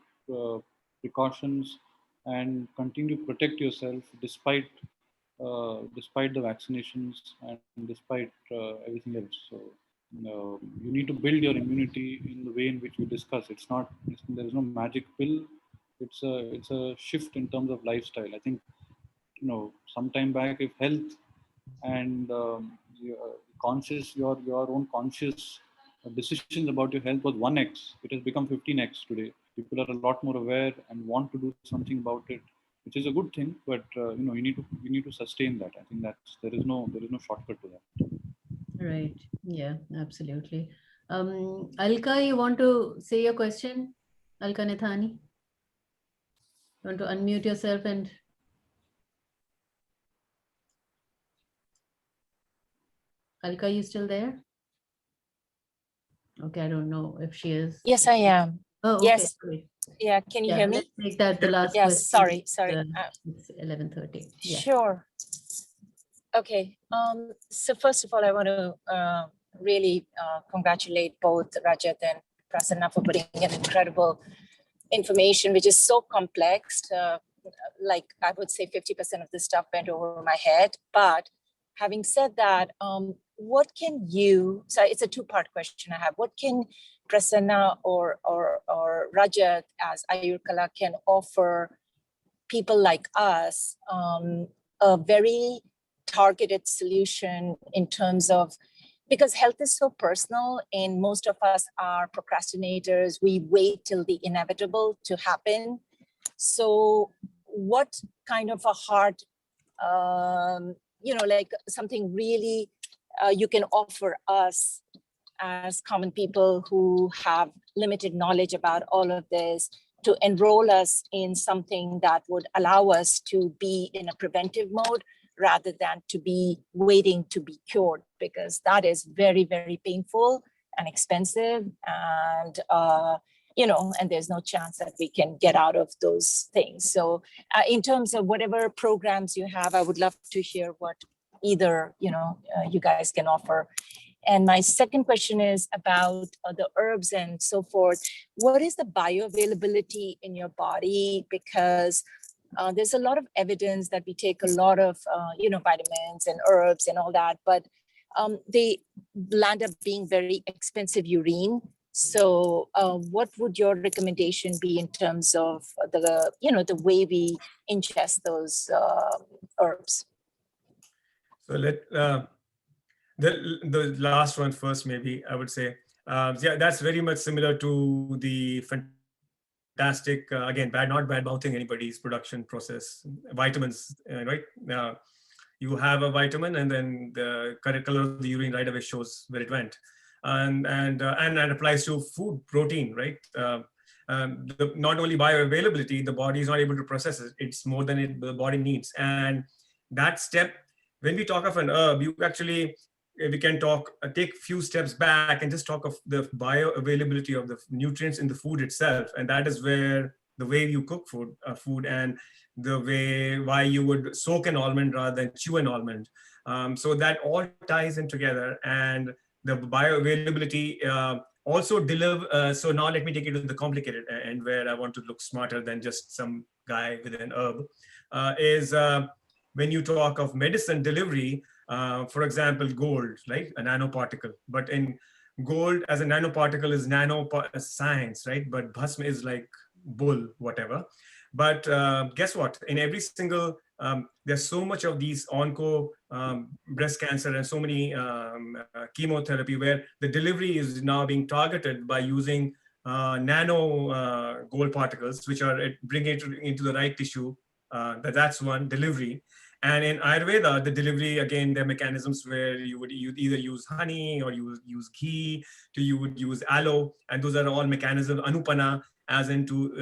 precautions and continue to protect yourself despite the vaccinations and despite everything else. So you need to build your immunity in the way in which we discuss. There is no magic pill. It's a shift in terms of lifestyle. I think, some time back, if health and your own conscious decisions about your health was 1x, it has become 15x today. People are a lot more aware and want to do something about it, which is a good thing. But you need to sustain that. I think there is no shortcut to that. Right. Yeah, absolutely. Alka, you want to say your question? Alka Nethani? You want to unmute yourself and... Alka, you still there? Okay, I don't know if she is. Yes, I am. Oh, okay. Yes. Great. Yeah, can you Yeah, hear me? let's make that the last Yes, question. sorry. It's 11:30. Yeah. Sure. Okay. So first of all, I want to really congratulate both Rajat and Prasanna for putting in incredible information, which is so complex. Like I would say 50% of the stuff went over my head. But having said that, what can you, so it's a two-part question I have. What can Prasanna or Rajat as Ayurkala can offer people like us a very targeted solution in terms of, because health is so personal and most of us are procrastinators. We wait till the inevitable to happen. So what kind of a hard, like something really you can offer us as common people who have limited knowledge about all of this to enroll us in something that would allow us to be in a preventive mode rather than to be waiting to be cured, because that is very, very painful and expensive. And, and there's no chance that we can get out of those things. So in terms of whatever programs you have, I would love to hear what either, you guys can offer. And my second question is about the herbs and so forth. What is the bioavailability in your body? Because there's a lot of evidence that we take a lot of, vitamins and herbs and all that, but they land up being very expensive urine. So what would your recommendation be in terms of the way we ingest those herbs? So the last one first, maybe I would say, yeah, that's very much similar to the fantastic, again, not bad mouthing anybody's production process, vitamins, right? You have a vitamin and then the correct color of the urine right away shows where it went. And that applies to food, protein, right? Not only bioavailability, the body is not able to process it. It's more than the body needs. And that step, when we talk of an herb, we can take few steps back and just talk of the bioavailability of the nutrients in the food itself. And that is where the way you cook food and why you would soak an almond rather than chew an almond. So that all ties in together, and the bioavailability also deliver. So now let me take it to the complicated end where I want to look smarter than just some guy with an herb, when you talk of medicine delivery, for example, gold, right? A nanoparticle. But in gold as a nanoparticle is science, right? But bhasma is like bull, whatever. But guess what? In every single, there's so much of these onco breast cancer and so many chemotherapy where the delivery is now being targeted by using nano gold particles, which are bringing it into the right tissue. That's one delivery. And in Ayurveda, the delivery, again, there are mechanisms where you'd either use honey or you would use ghee, you would use aloe, and those are all mechanisms, anupana, as into,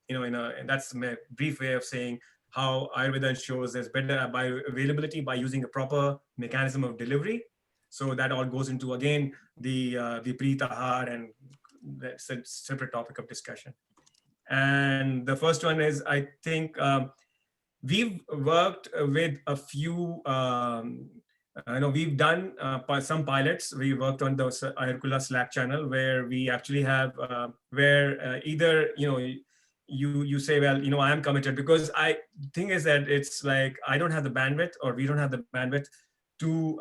and that's a brief way of saying how Ayurveda shows there's better bioavailability by using a proper mechanism of delivery. So that all goes into, again, the Viparit and that's a separate topic of discussion. And the first one is, I think, we've worked with a few, we've done some pilots. We worked on the Ayurkula Slack channel where we actually have, either, you say, well, I am committed, because the thing is that it's like, I don't have the bandwidth, or we don't have the bandwidth to,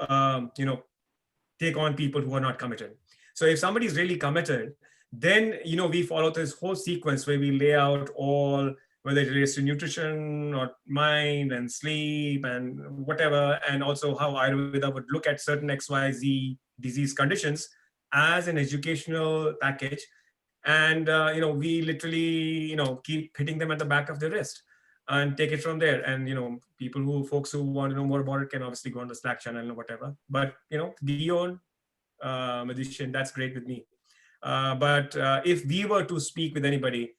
take on people who are not committed. So if somebody is really committed, then we follow this whole sequence where we lay out all, whether it relates to nutrition or mind and sleep and whatever, and also how Ayurveda would look at certain XYZ disease conditions as an educational package. And we literally keep hitting them at the back of the wrist and take it from there. And folks who want to know more about it can obviously go on the Slack channel or whatever. But be your own magician. That's great with me. But if we were to speak with anybody,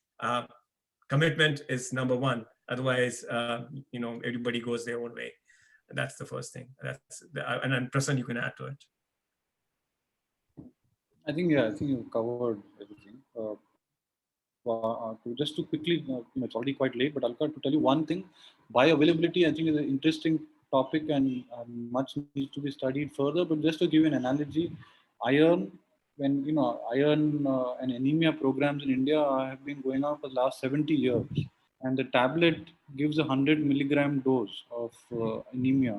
commitment is number one. Otherwise, everybody goes their own way. That's the first thing. And then Prasanna, you can add to it. I think you covered everything. Just to quickly, it's already quite late, but Alka, to tell you one thing, bioavailability, I think, is an interesting topic and much needs to be studied further. But just to give you an analogy, iron, when iron and anemia programs in India have been going on for the last 70 years, and the tablet gives 100 milligram dose of anemia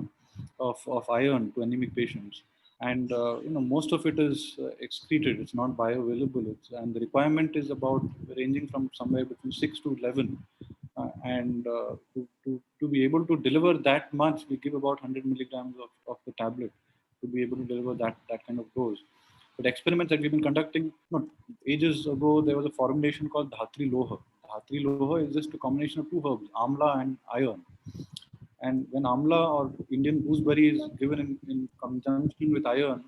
of iron to anemic patients. And most of it is excreted. It's not bioavailable. And the requirement is about ranging from somewhere between 6 to 11. And to be able to deliver that much, we give about 100 milligrams of the tablet to be able to deliver that kind of dose. But experiments that we've been conducting, ages ago, there was a formulation called Dhatri Loha. Dhatri Loha is just a combination of two herbs, amla and iron. And when amla or Indian gooseberry is given in conjunction with iron,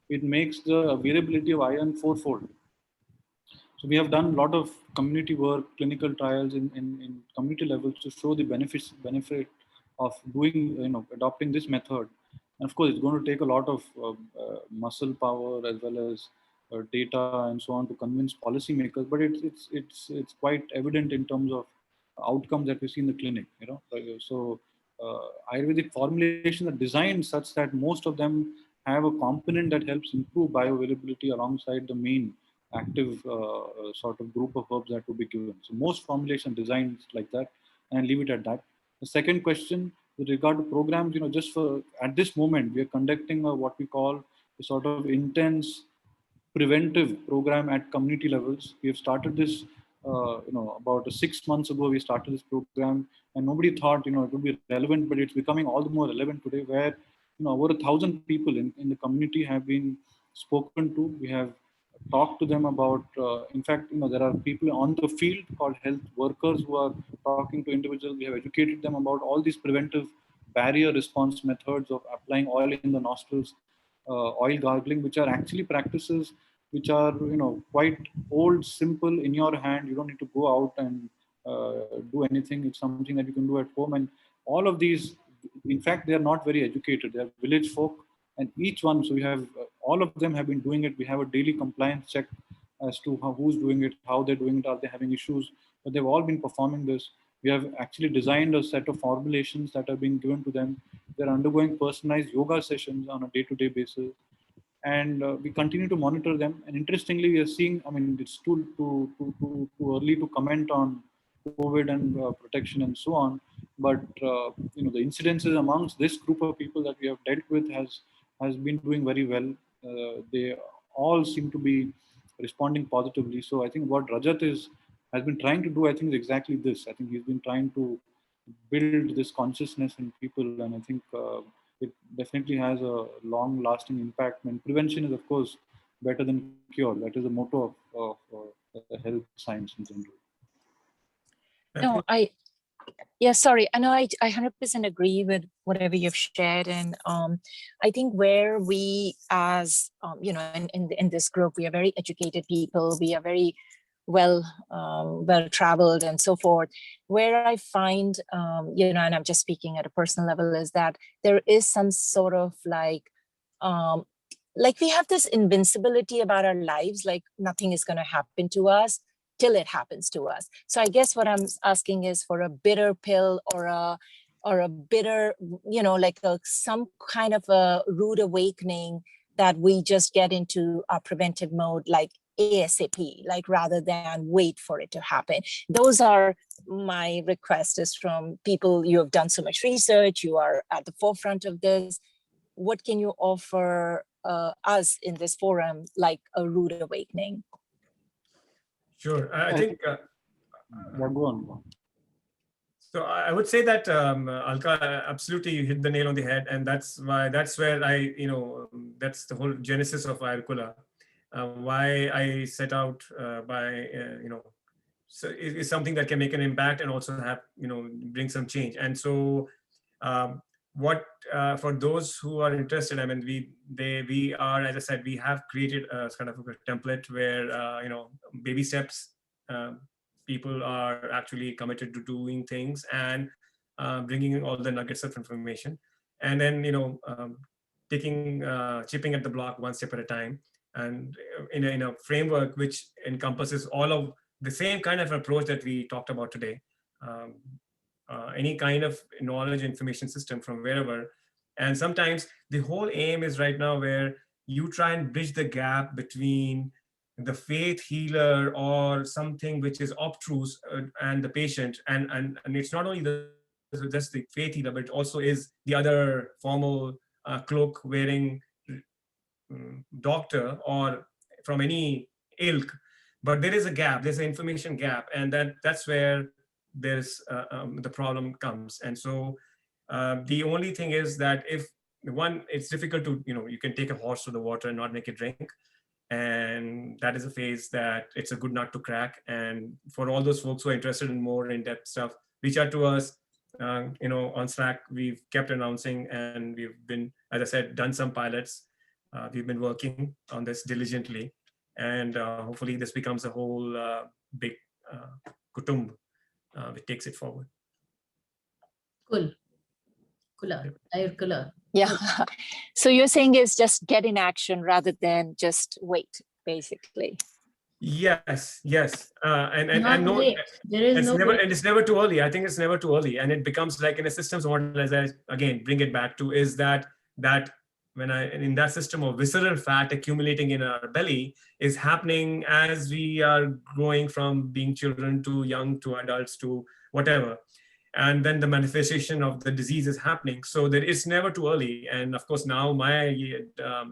it makes the availability of iron fourfold. So we have done a lot of community work, clinical trials in community levels to show the benefit of doing, adopting this method. And of course, it's going to take a lot of muscle power as well as data and so on to convince policymakers. But it's quite evident in terms of outcomes that we see in the clinic. So Ayurvedic formulations are designed such that most of them have a component that helps improve bioavailability alongside the main active sort of group of herbs that will be given. So most formulation designs like that, and leave it at that. The second question with regard to programs, just for at this moment, we are conducting what we call a sort of intense preventive program at community levels. We have started this, about 6 months ago, we started this program, and nobody thought, it would be relevant, but it's becoming all the more relevant today, where, over 1,000 people in the community have been spoken to. We have talked to them about, in fact, there are people on the field called health workers who are talking to individuals. We have educated them about all these preventive barrier response methods of applying oil in the nostrils, oil gargling, which are actually practices which are, quite old, simple, in your hand. You don't need to go out and do anything. It's something that you can do at home. And all of these, in fact, they are not very educated. They are village folk, and each one, so we have, all of them have been doing it. We have a daily compliance check as to who's doing it, how they're doing it, are they having issues, but they've all been performing this. We have actually designed a set of formulations that are being given to them. They're undergoing personalized yoga sessions on a day-to-day basis. And we continue to monitor them. And interestingly, we are seeing, it's too early to comment on COVID and protection and so on. But, the incidences amongst this group of people that we have dealt with has been doing very well. They all seem to be responding positively. So I think what Rajat has been trying to do, I think, is exactly this. I think he's been trying to build this consciousness in people. And I think it definitely has a long-lasting impact. And prevention is, of course, better than cure. That is the motto of health science in general. No, I know I 100% agree with whatever you've shared. And I think where we as, in this group, we are very educated people, we are very well-traveled and so forth. Where I find, and I'm just speaking at a personal level, is that there is some sort of like we have this invincibility about our lives, like nothing is going to happen to us till it happens to us. So I guess what I'm asking is for a bitter pill or a bitter, some kind of a rude awakening that we just get into our preventive mode, like ASAP, like rather than wait for it to happen. Those are my requests, is from people. You have done so much research, you are at the forefront of this. What can you offer us in this forum like a rude awakening. Sure. I think Yeah, go on. so. I would say that Alka, absolutely, you hit the nail on the head, and that's where that's the whole genesis of Ayurkula. Why I set out by so is something that can make an impact and also have bring some change. And so what for those who are interested, I mean, we are, as I said, we have created a kind of a template where baby steps, people are actually committed to doing things and bringing all the nuggets of information, and then chipping at the block one step at a time, and in a framework which encompasses all of the same kind of approach that we talked about today. Any kind of knowledge information system from wherever. And sometimes the whole aim is right now where you try and bridge the gap between the faith healer or something which is obtruse and the patient. And it's not only just the faith healer, but it also is the other formal cloak wearing doctor or from any ilk. But there is a gap, there's an information gap, and that's where there's the problem comes. And so the only thing is that if one, it's difficult to, you can take a horse to the water and not make it drink. And that is a phase that it's a good nut to crack. And for all those folks who are interested in more in-depth stuff, reach out to us. On Slack, we've kept announcing, and we've been, as I said, done some pilots. We've been working on this diligently. And hopefully this becomes a whole big kutumb which takes it forward. Cool. Ayurkula. Yeah. So you're saying is just get in action rather than just wait, basically. Yes. And Not no, late. There is it's no never, wait. and it's never too early. I think it's never too early. And it becomes like in a systems model, as I again bring it back to, is that when in that system of visceral fat accumulating in our belly is happening as we are growing from being children to young to adults to whatever. And then the manifestation of the disease is happening. So that it's never too early. And of course, now my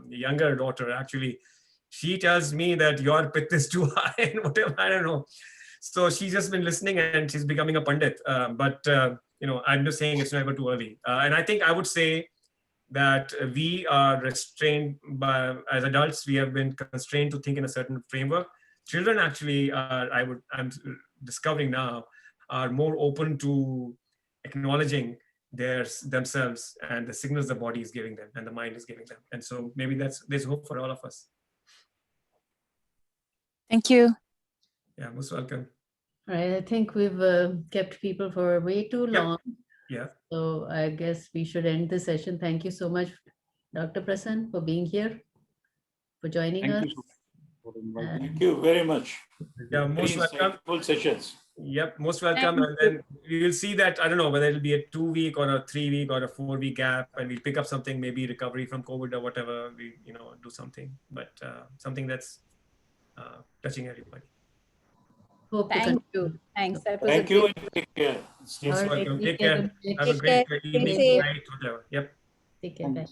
younger daughter, actually, she tells me that your pith is too high and whatever, I don't know. So she's just been listening and she's becoming a pundit. But I'm just saying it's never too early. And I think I would say that we are restrained by, as adults, we have been constrained to think in a certain framework. Children actually are, I'm discovering now, are more open to acknowledging themselves and the signals the body is giving them and the mind is giving them. And so maybe there's hope for all of us. Thank you. Yeah, most welcome. All right. I think we've kept people for way too Yeah. long. Yeah. So I guess we should end the session. Thank you so much, Dr. Prasann, for being here, for joining Thank us. you so much for inviting me. Thank you very much. Yeah, most Very welcome. insightful sessions. Yep, most welcome. And then we will see that, I don't know whether it'll be a 2-week or a 3-week or a 4-week gap, and we'll pick up something, maybe recovery from COVID or whatever, we do something, but something that's touching everybody. Hope to Thank continue. Thanks. That was Thank a you great and take care. Stay All safe. right, welcome. take Take care. care. Have a Take great care. evening, Stay safe. night, whatever. Yep. Take care. Bye.